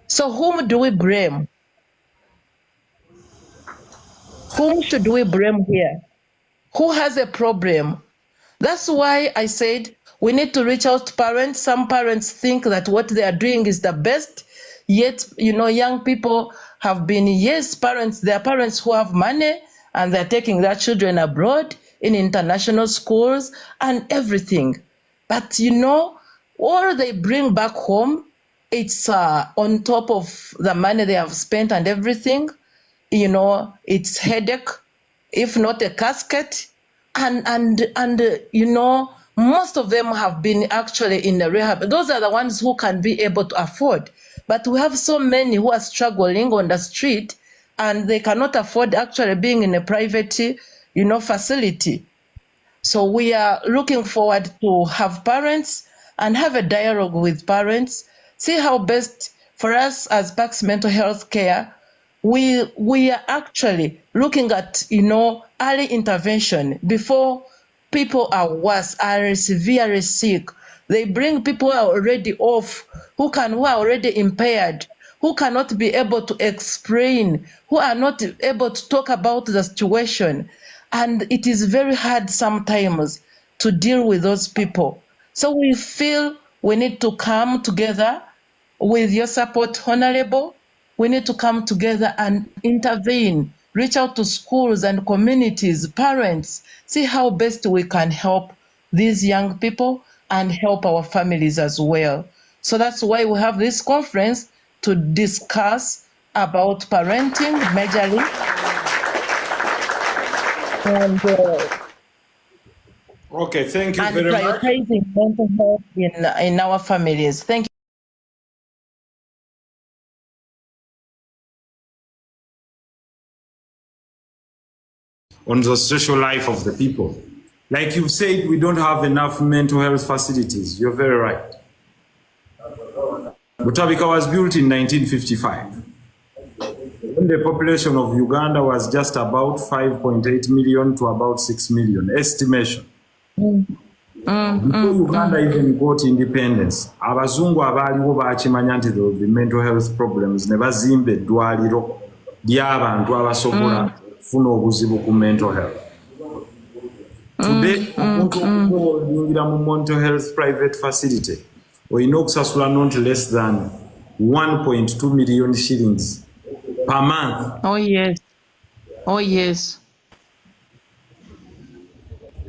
So whom do we blame? Whom should we blame here? Who has a problem? That's why I said we need to reach out to parents. Some parents think that what they are doing is the best, yet, you know, young people have been, yes, parents, there are parents who have money and they're taking their children abroad in international schools and everything. But, you know, all they bring back home, it's on top of the money they have spent and everything, you know, it's headache, if not a casket. And you know, most of them have been actually in the rehab. Those are the ones who can be able to afford. But we have so many who are struggling on the street and they cannot afford actually being in a private, you know, facility. So we are looking forward to have parents and have a dialogue with parents, see how best for us as Pax Mental Health Care, we are actually looking at, you know, early intervention before people are worse, are severely sick. They bring people who are already off, who are already impaired, who cannot be able to explain, who are not able to talk about the situation. And it is very hard sometimes to deal with those people. So we feel we need to come together with your support, Honorable. We need to come together and intervene, reach out to schools and communities, parents, see how best we can help these young people and help our families as well. So that's why we have this conference to discuss about parenting majorly and okay, thank you and very much. prioritizing mental health in our families. Thank you. On the social life of the people. Like you've said, we don't have enough mental health facilities. You're very right. Butabika was built in 1955. When the population of Uganda was just about 5.8 million to about 6 million, estimation. Before Uganda even got independence, abazungu abaliwo bakimanya nti there will be mental health problems ne bazimba eddwaliro ly'abantu abasobola okufuna obuzibu ku mental health. Today, omuntu okuyingira mu mental health private facility olina okusasula not less than 1.2 million shillings per month. Oh yes. Oh yes.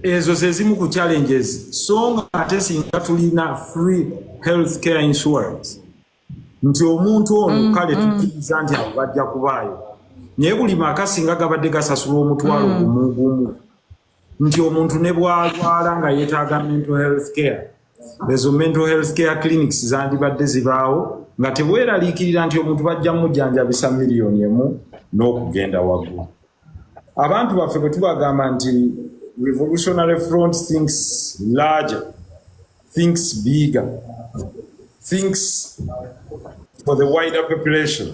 Ezo ze zimu ku challenges. So ate singa tulina free health care insurance, nti omuntu ono kale tukkiriza nti abo bajja kubaayo naye buli maka singa gabadde gasasula omutwalo gumu nti omuntu ne bwalwala nga yeetaaga mental health care ezo mental health care clinics zandibadde zibaawo nga tebweraliikirira nti omuntu bajja mujjanjabisa miliyoni emu n'okugenda waggulu. Abantu baffe bwe tubagamba nti Revolutionary Front thinks larger, thinks bigger, thinks for the wider population.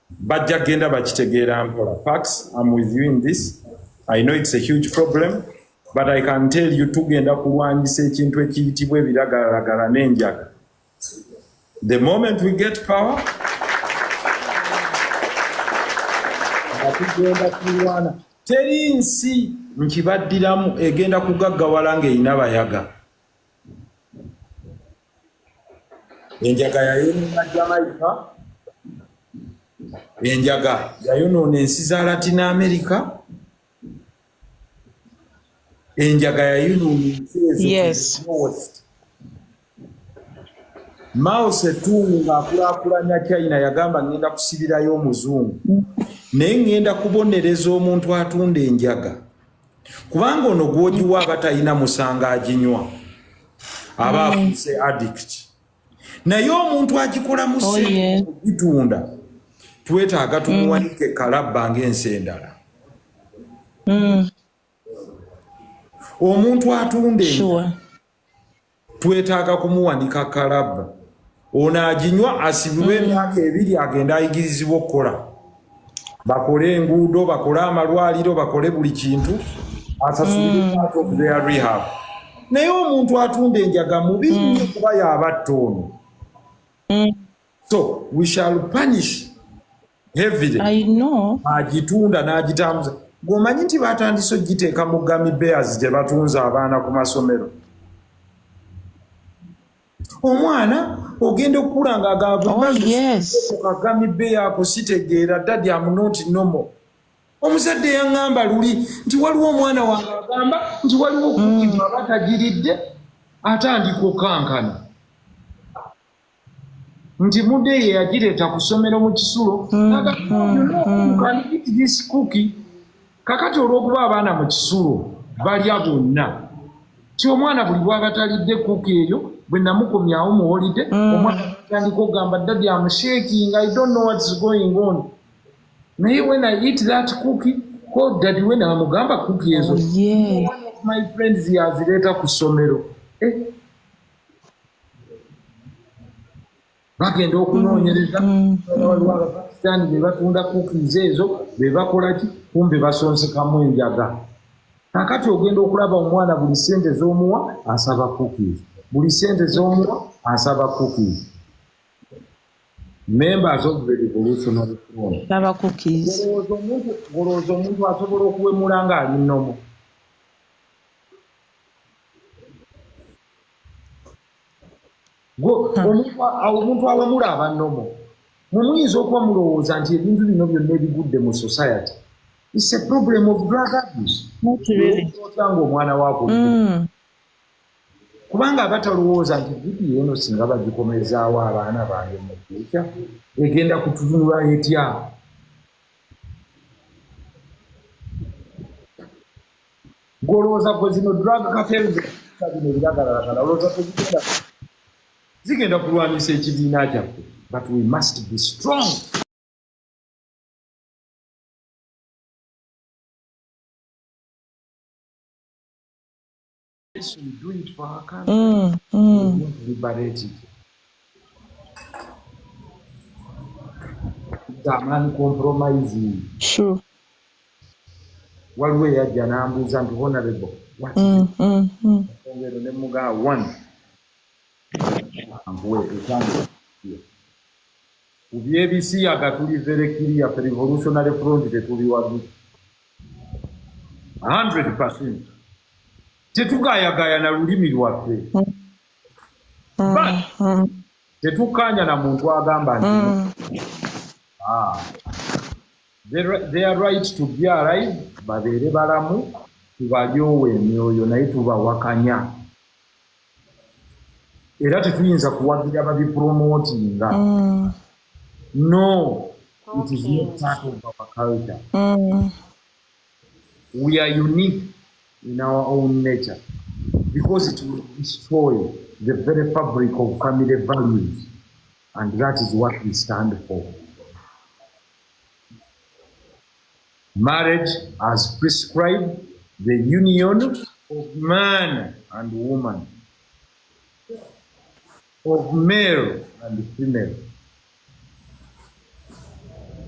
Bajja genda bakitegeera mpola. Pax, I'm with you in this. I know it's a huge problem, but I can tell you tugenda kulwanyisa ekintu ekiyitibwa ebiragalalagala n'enjaga. The moment we get power, tugenda kulwana. Teri nsi nkibaddiramu egenda kugaggawala ng'erina bayaga. Enjaga yayonoona Jamaica, enjaga yayonoona ensi za Latin America, enjaga yayonoona ensi ezo. Mao Zedong ng'akulaakulanya China yagamba ngenda kusibirayo omuzungu naye ngenda kubonereza omuntu atunda enjaga kubanga ono gw'ogiwa abatalina musango aginywa aba afuuse addict naye omuntu agikola mu ssente okugitunda twetaaga tumuwanike kalabba ng'ensi endala. Omuntu atunda enjaga twetaaga kumuwanika kalabba ono aginywa asibirwe emyaka 2 agenda ayigirizibwa okukola bakole enguudo bakole amalwaliro bakole buli kintu asasulire part of their rehab. Naye omuntu atunda enjaga mubi nnyo kuba yabatta ono. So we shall punish heavily. I know. Agitunda n'agitambuza. Gwomanyi nti batandise ogiteeka mu gummy bears gye batunza abaana ku masomero. Omwana ogenda okukula ng'agamba kagami beya akusitegeera daddy am not normal. Omuzadde yaŋŋamba luli nti waliwo omwana wange agamba nti waliwo okukibwa batagiridde atandika okankana nti mudde ye yagireeta ku ssomero mu kisulo cookie kakati olw'okuba abaana mu kisulo balya bonna ti omwana buli bwaba talidde kuki eyo bwe namukomyawo mu holiday omwana atandika okugamba daddy am shaking, I don't know what's going on. Naye when I eat that cookie, oh daddy when amugamba cookie ezo one of my friends yazireeta ku ssomero bagenda okunoonyereza waliwo abapakistani be batunda cookies ezo be bakola ki kumbe basonsekamu enjaga. Kakati ogenda okulaba omwana buli ssente z'omuwa asaba cookies, buli ssente z'omuwa asaba cookies. Members of the Revolutionary Front asaba cookies. Olowooza omuntu asobola okuwemula ng'ali nnomo. Omuntu awemula aba nnomo. Mumuyinza okuba mulowooza nti ebintu bino byonna ebigudde mu society. It's a problem of drug abuse. Not really. Omwana wako. Kubanga abatalowooza nti vidiyo eno singa bagikomezaawo abaana bange mu future egenda kutunula etya. Golowooza gwe zino drug cartels bino ebiragalalagala olowooza gwe zigenda kulwanisa ekibiina kyaffe. But we must be strong. We do it for our country. We want to liberate it. Tamani compromising. Sure. One way I can ambush and honorable. What is it? One. BBC agatuli very clear for Revolutionary Front tetuli wadu 100%. Tetugayagaya na lulimi lwaffe. Tetukanya na muntu agamba nti they are right to be alive, babeere balamu tubalyowe emyoyo naye tubawakanya. era tetuyinza kuwagira babipromotinga. No, it is not part of our culture. We are unique in our own nature because it will destroy the very fabric of family values, and that is what we stand for. Marriage as prescribed the union of man and woman, of male and female.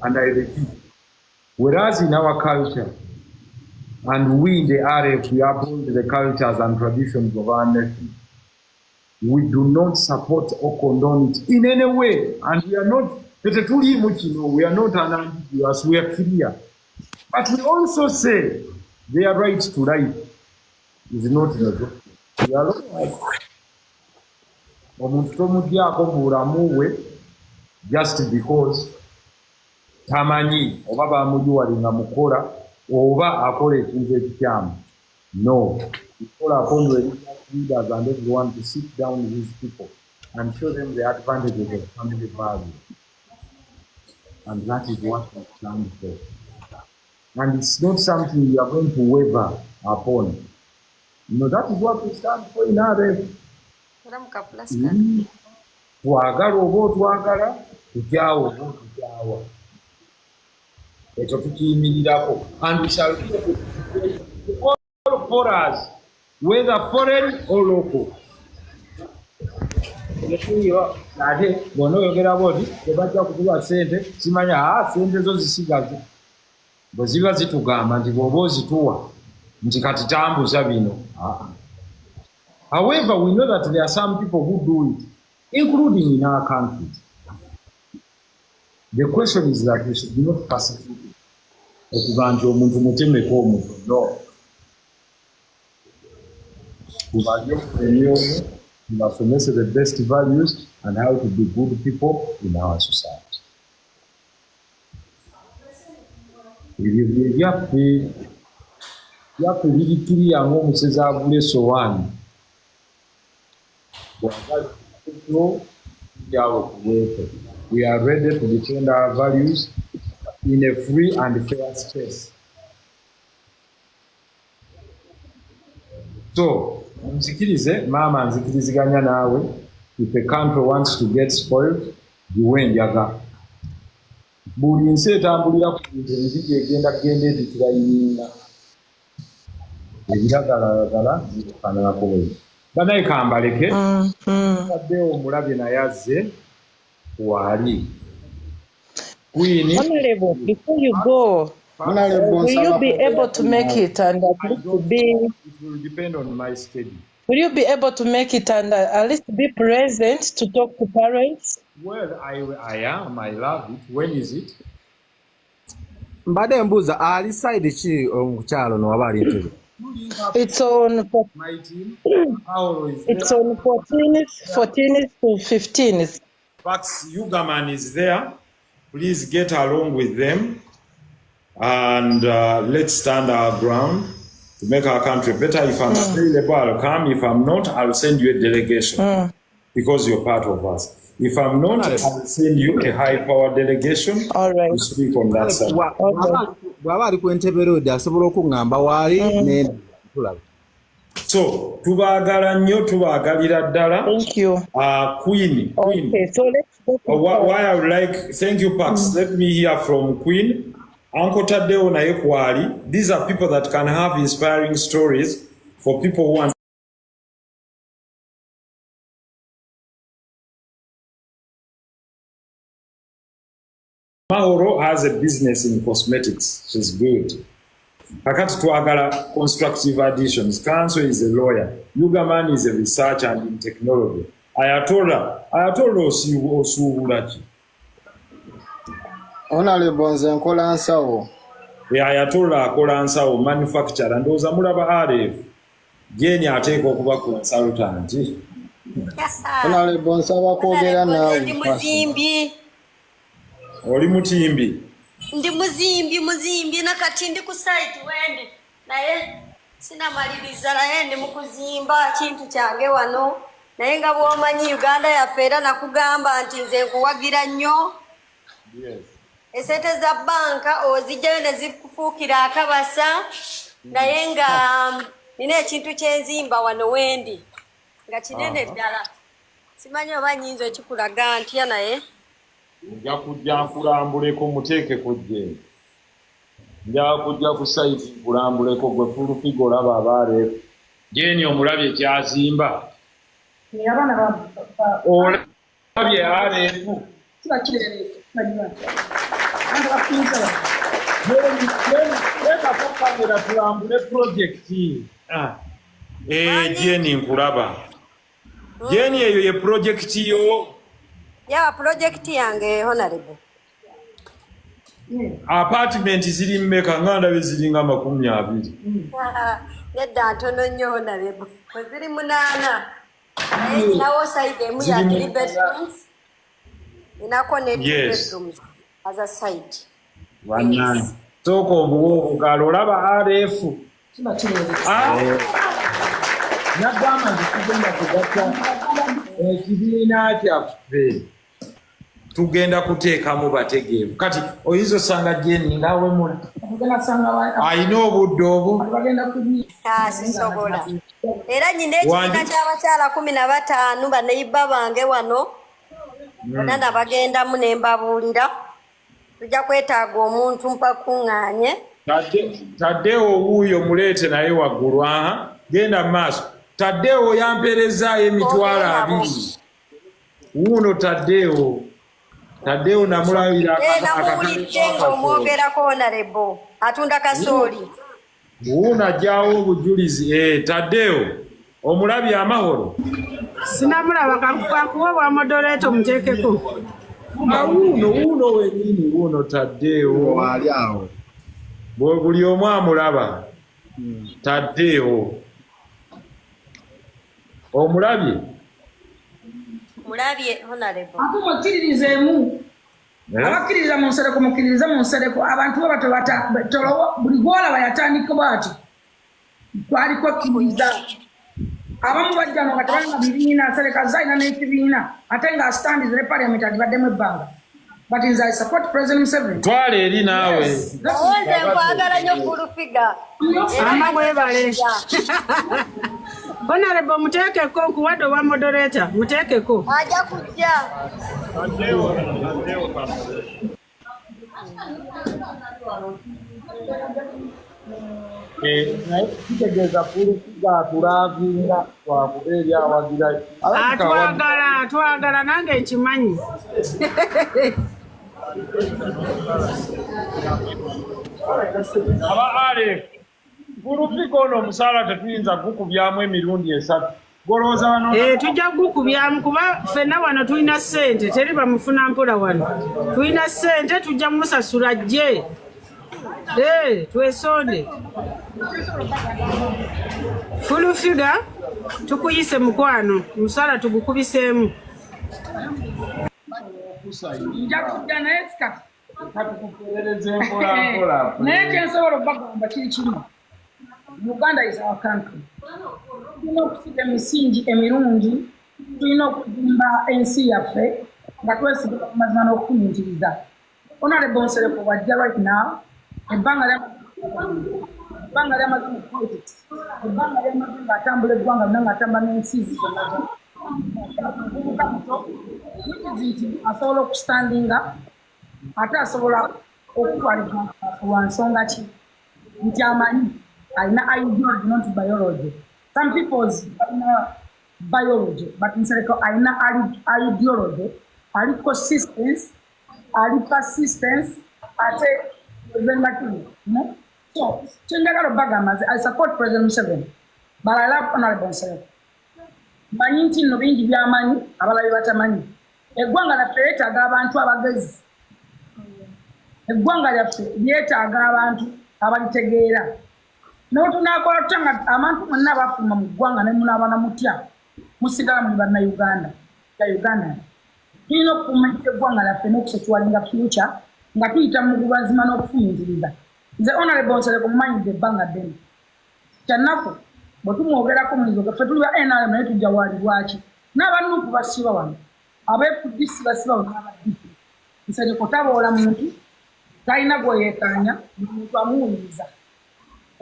And I repeat, whereas in our culture, and we in the RF, we uphold the cultures and traditions of our nation, we do not support or condone it in any way. And we are not, we are not unambiguous, we are clear. But we also say their right to life is not negotiable. We are not just because tamanyi oba bamujuwalinga mukola oba akola ekintu ekikyamu. No, we call upon religious leaders and everyone to sit down with these people and show them the advantages of family value. And that is what we stand for. And it's not something you are going to waver upon. That is what we stand for in RF. Twagala oba otwagala, tukyawa oba otukyawa. Ekyo tukiyimirirako. And we shall be all for us, whether foreign or local. Ate bonna oyogera bodi tebajja kutuwa ssente, simanya ssente zo zisigaze. Bwe ziba zitugamba nti bw'oba ozituwa nti kati tambuza bino. However, we know that there are some people who do it, including in our country. The question is that we should not persecute it. Okuganja omuntu mutemeko omuntu. No. We must mess the best values and how to be good people in our society. Byaffe birikirira ng'omusezi agula essowaani. We are ready to defend our values in a free and fair space. So, nzikirize, mama nzikiriziganya naawe, if a country wants to get spoiled, giwe njaga. Buli nsi etambulira ku bintu ebiri egenda edikirayininga. Ebiragalagala bifaananako bwe. Banaye kambaleke, addewo omulabye naye azze wali. Honorable, before you go, will you be able to make it and at least be? It will depend on my schedule. Will you be able to make it and at least be present to talk to parents? Well, I am. I love it. When is it? Mbade mbuza ali side ki omukyalo no wabali ntebe. It's on my team. It's on 14th to 15th. Pax Yugaman is there. Please get along with them and let's stand our ground to make our country better. If I'm available, I'll come. If I'm not, I'll send you a delegation because you're part of us. If I'm not, I'll send you a high-power delegation to speak on that side. So, tubaagala nnyo, tubaagalira ddala. Thank you. Queen. Okay, so let's go. Why I would like, thank you, Pax. Let me hear from Queen. Uncle Tadeo naye kwali. These are people that can have inspiring stories for people who want. Mahoro has a business in cosmetics. She's good. Kakati twagala constructive additions. Kanso is a lawyer. Yugaman is a researcher and in technology. Ayatola osuubulaki. Honorable nze nkola nsawo. Ayatola akola nsawo manufacturer. Ndowooza mulaba RF. Jeni ateeka okuba consultant. Honorable nsaba kwogera naawe. Ndi muzimbi. Oli mutimbi. Ndi muzimbi nakati ndi ku site wende naye sinamaliriza naye ndi mu kuzimba kintu kyange wano naye nga bw'omanyi Uganda yaffe era nakugamba nti nze nkuwagira nnyo esente za banka ozijjayo ne zikufuukira akabasa naye nga nina ekintu kyenzimba wano wendi nga kinene ddala simanyi oba nnyinza ekikulaga ntya naye nja kujja nkulambuleko muteekeko jje nja kujja ku saiti nkulambuleko gwe fulufigo olaba abaaleefu Jeni omulabye kyazimba olabye aleefu kamera tulambule projekiti Jeni nkulaba Jeni eyo ye projekiti yo ya projekiti yange honorable apartment ziri mmeka nganda ziringa 20 nedda ntono nnyo honorable ziri 8 naye nawo side emu ya 3 bedrooms inako ne 2 bedrooms as a side wanani soko obuwo galolaba RF nagamba tugenda kugatta ekibiina kyaffe tugenda kuteekamu bategeevu kati oyinza osanga Jeni ngawe mula ayina obudde obwo sisobola era nyina ekibiina ky'abakyala 15 baneiba bange wano bonna nabagendamu ne mbabuulira tujja kwetaaga omuntu mpakuŋŋaanye taddeewo wuuyo muleete naye waggulu genda mu maaso taddeewo yamperezaayo emitwalo 2 wuuno taddeewo namulabira namuwulidde ng'omwogerako honorable atunda kasooli wuuno ajjaawo obujulizi taddeewo omulabye amahoro sinamulaba kakuwa bwa moderator muteekeko wuuno wenyini wuuno taddeewo ali awo buli omu amulaba taddeewo omulabye mulabye honorable ate mukkiririzeemu abakkiririza mu nsereko mukkiririze mu nsereko abantu bo batolowo buli gwolaba yatandikibwa ati twaliko kkiriza abamu bajja no nga tebalina bibiina sereka zalina n'ekibiina ate nga asitandizire parliament agibaddemu ebbanga but nze I support President Museveni twala eri naawe nze nkwagala nnyo fulufiga ama bwebale honorable muteekeko nkuwadde owa moderator muteekeko ajja kujja kitegeeza fulufiga atulaavinga twakuba eri awagira atwagala nange nkimanyi aba ale fulufiga ono omusaala tetuyinza gukubyamu emirundi 3 golowooza wano tujja gukubyamu kuba ffenna wano tulina ssente teri bamufuna mpola wano tulina ssente tujja musasula jje twesonde fulufiga tukuyise mukwano musala tugukubiseemu nja kujja naye sikati naye kyensobola okubagamba kiri kimu Uganda is our country tulina okusiga emisingi emirungi tulina okuzimba ensi yaffe nga twesiga ku mazima n'okufumiitiriza honorable Nsereko wajja right now ebbanga ly'amaze mu politics ebbanga ly'amaze ng'atambula eggwanga lonna ng'atambula n'ensi zonna nti asobola okustandinga ate asobola okutwalibwa lwa nsonga ki nti amanyi alina ideology not biology some people's biology but Nsereko alina ideology ali consistence ali persistence ate so kyendagala obagamba I support President Museveni but I love honorable Nsereko manyi nti nno bingi byamanyi abalabi batamanyi eggwanga lyaffe lyetaaga abantu abagezi eggwanga lyaffe lyetaaga abantu abalitegeera n'otunaakola tutya nga abantu mwenna bafuluma mu ggwanga ne munaabana mutya musigala muli bannayuganda uganda tulina okukuuma eggwanga lyaffe n'okusetuwalinga future nga tuyita mu kubazima n'okufumiitiriza nze honorable Nsereko mumanyidde ebbanga ddene kyannaku bwe tumwogerako mulizo gaffe tuli ba NRM naye tujja waali lwaki n'abantu basiba wano abefudisi basiba wano n'abaddipi nsanye kotaboola muntu talina gweyekanya muntu amuwuliriza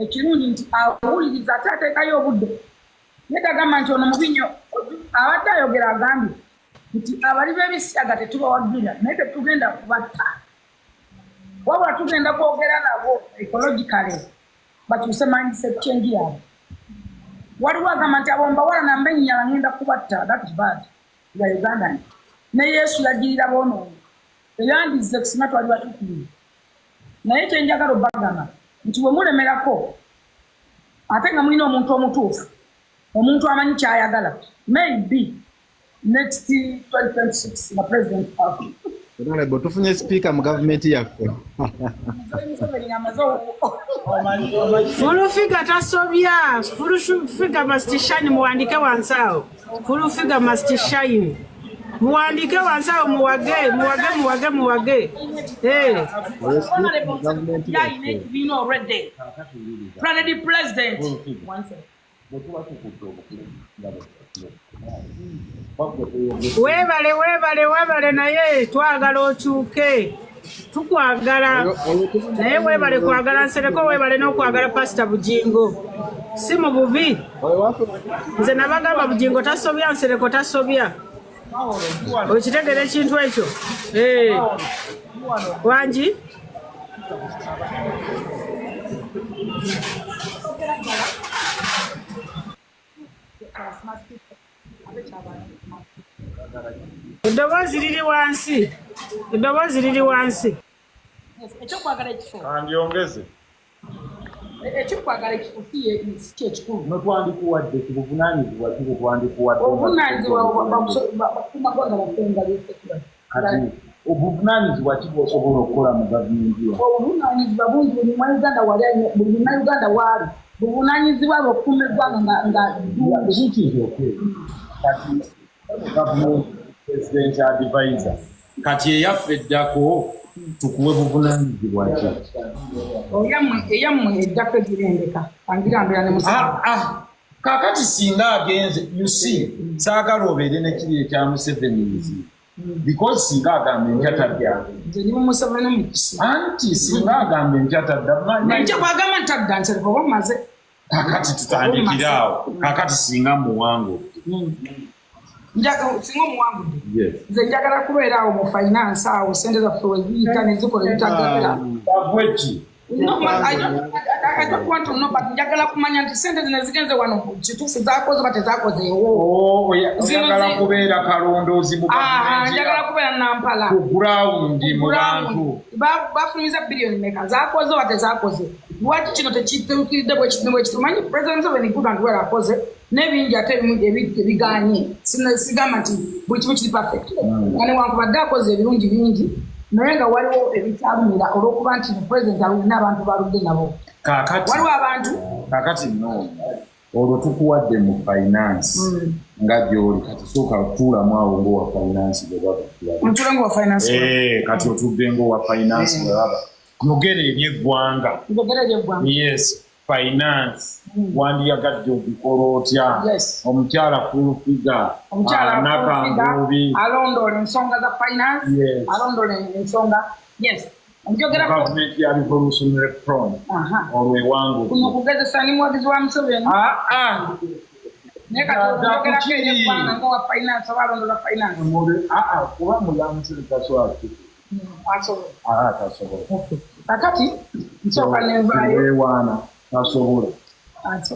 ekirungi nti awuliriza ate ateekayo obudde netagamba nti ono mubinyo abadde ayogera agambye nti abali b'ebisiyaga tetubawagira naye tetugenda kubatta wabula tugenda kwogera nabo ecologically bakyuse mindset change yaabwe waliwo agamba nti abo mbawala nambe ennyala ngenda kubatta that is bad ya Uganda ne Yesu yagirira boonoonyi eyandize kusinga twali batuukirivu naye kyenjagala obbagana nti bwe mulemerako ate nga mulina omuntu omutuufu omuntu amanyi kyayagala maybe next 2026 nga president Honorable, tufunye speaker mu government yaffe. Full figure tasobya. Full figure must shine muandike wansao. Full figure must shine. Muandike wansao muwage. Eh. You know already. Planet president. Webale naye twagala okyuke tukwagala naye webale kwagala Nsereko webale n'okwagala Pastor Bujingo si mu bubi nze nabagamba Bujingo tasobya Nsereko tasobya okitegera ekintu ekyo wangi Eddoboozi liri wansi. Ekyokwagala ekifo. Kandyongeze. Ekyokwagala ekifo si ekikulu. Notwandikuwadde kibuvunaanyizibwa twandikuwadde. Obuvunaanyizibwa bakumagwanga bafenga by'esekula. Kati obuvunaanyizibwa ki bw'osobola okukola mu gavumenti yo? Obuvunaanyizibwa bungi buli Uganda buli Uganda waali. Buvunaanyizibwa bw'okukuuma eggwanga nga kati government president advisor kati eyaffe eddako tukuwe buvunaanyizibwa ki? Eyammwe eddako egirendeka angirambira ne musaba. Kaakati singa agenze you see saagala obeere nekiri ekya Museveni because singa agamba enkyatadda nze ni Museveni mukisi anti singa agamba enkyatadda naye kwagamba ntadda Nsereko oba mumaze kakati tutandikira awo kakati singa muwango singa omuwangudde nze njagala kubeera awo mu finance awo sente zaffe weziyita nezikola ebitagabira I don't want to know, but njagala kumanya nti sente zino zigenze wano kituufu zaakoze ba tezakozeewo njagala kubeera kalondoozi mu njagala kubeera nampala ku gurawundi mu bantu bafumiza biliyoni meka zaakoze oba tezakoze lwaki kino tekituukiridde bwekiti manyi president Museveni good and well akoze n'ebingi ate ebiganye sigamba nti buli kimu kiri perfect nga newankubadde akoze ebirungi bingi naye nga waliwo ebikyalumira olw'okuba nti president alina abantu baludde nabo waliwo abantu kakati no olwo tukuwadde mu finance nga gy'oli kati sooka tuulamu awo ng'owa finance ntule ng'owa finance kati otudde ng'owa finance bwebaba yogera eby'eggwanga yes finance wandiyagadde okukora otya omukyala full figure nakangubi alondola ensonga za finance alondola ensonga government ya revolutionary front olwo ewangu kuno kugezesa ni mwagizi wa Museveni nekatuogerako eby'eggwanga ng'owa finance oba alondola finance kuba mulamuzi taswaki tasobola kakati nsooka nenvaayo tasobola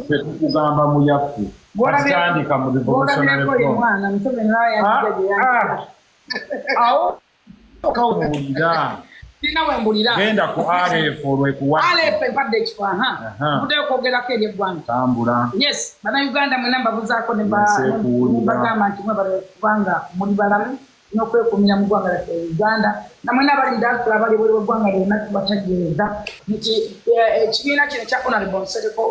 tekugamba muyaffe atandika mu revolutionary awo okawulira genda ku RF olwekuwadde ekifo muddeyo kwogerako ery'eggwanga tambula bannayuganda mwena mbabuzaako nebagamba nti mwebale kubanga muli balamu n'okwekuumira mu ggwanga lyaffe Uganda namwena abali diaspora abali ebweru w'eggwanga lyonna tubategeeza nti ekibiina kino kya Honorable Nsereko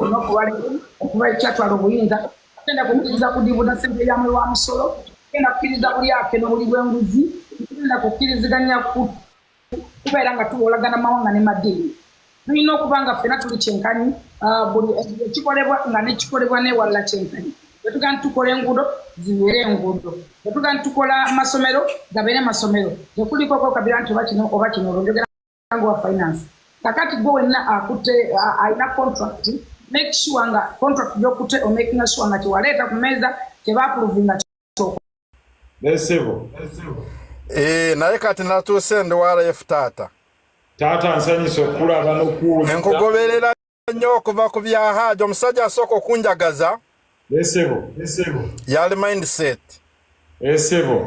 okuba ekyatwala obuyinza tugenda kukkiriza kudibuda ssente yamwe wa musolo tugenda kukkiriza buli ake n'obuli bw'enguzi tugenda kukkiriziganya kubeera nga tuwoolagana mawanga ne madiini tulina okuba nga ffena tuli kyenkanyi buli ekikolebwa nga nekikolebwa newalala kyenkanyi Tetugana tukola enguudo zibeere enguudo. Tetugana tukola amasomero gabeere masomero. Tekuliko ko kabira nti oba kino olwogera wa finance. Kakati gwe wenna akutte alina contract, make sure nga contract yokutte o making sure nga kiwaleeta ku meeza kyebaapuruvinga kyoko. Lesebo. Naye kati natuuse ndi RF taata. Taata nsanyisa okulaba n'okuwulira. Nkugoberera nnyo okuva ku bya Hajji. Omusajja asooka okunjagaza. Lesebo. Yali mindset. Lesebo.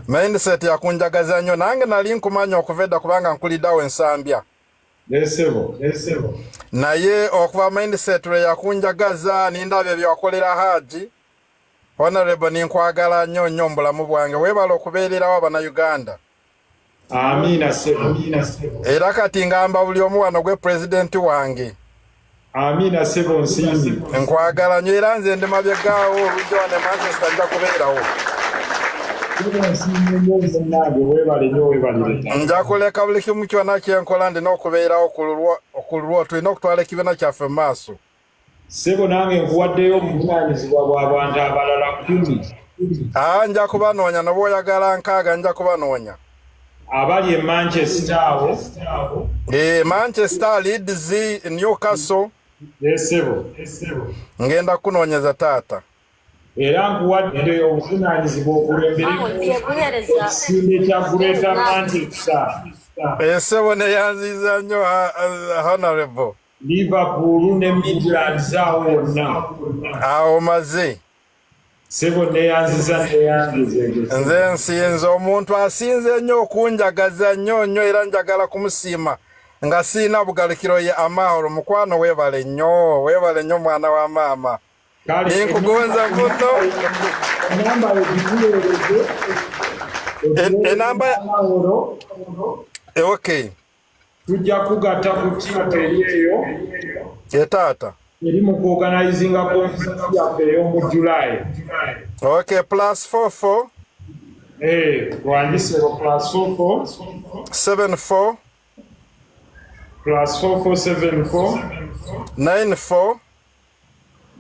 Mindset yakunjagaza nnyo nange nali nkumanya okuva edda kubanga nkuliddawo ensambya. Lesebo. Naye okuva mindset lwe yakunjagaza nindabye byakolera Hajji. Honorable ninkwagala nnyo mbulamu bwange. Weebala okubeererawo Abannayuganda. Amina sebo. Era kati ngamba buli omu wano gwe president wange. Amina sebo nsimbi. Nkwagala nnyo era nze ndi mabyegaawo olujja wano e Manchester nja kubeerawo. Nja kuleka buli kimu kyonna kyenkola ndina okubeerawo ku lulwo tulina okutwala ekibiina kyaffe mu maaso. Sebo nange nkuwaddeyo obuvunaanyizibwa bw'abantu abalala 10. Nja kubanoonya ne bw'oyagala nkaaga nja kubanoonya. Abali e Manchester awo. Manchester, Leeds, Newcastle. Sebo. Ngenda kunoonyeza taata. Era nkuwadde obuvunaanyizibwa okulembera ekisinde kya Greater Manchester. Sebo ne yanziza nnyo Honorable. Liverpool ne Midlands awo wonna. Awo maze. Sebo ne yanziza nze nsinze omuntu asinze nnyo okunjagaza nnyo era njagala kumusiima nga siina bugalukiro ye amahoro. Mukwano weebale nnyo mwana wa maama. Ninkugonza muno. Enamba okay. Tujja kugatta ku tiimu eyo. Taata. Eri mu kuorganizinga conference yaffe ey'omu July. Okay, +44. Wandise +44. 74. +4474. 94.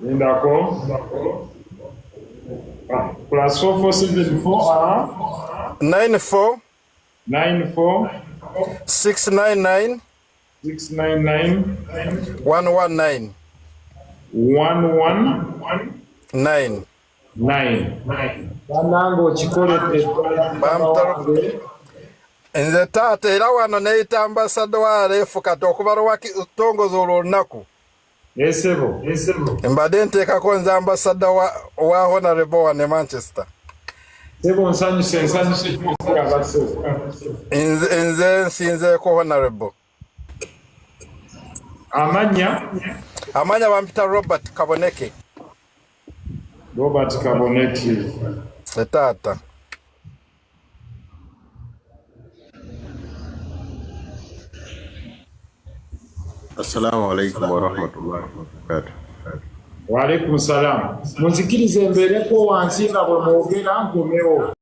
Ndako. +4474. 94. 699. 119. 119. Banango okikolete. Nze taata era wano neyita ambassador wa RF kati okuva tongoza olwo olunaku. Sebo. Mbadde nteekako nze ambassador wa Honorable wane Manchester. Sebo nsanyuse okulaba Sebo. Nze nsinzeeko Honorable. Amanya bampita Robert Kaboneke. Taata. Assalamu alaikum wa rahmatullahi wa barakatuh. Wa alaikum salam. Munzikirize mbeereko wansi nga bwe mwogera nkomewo.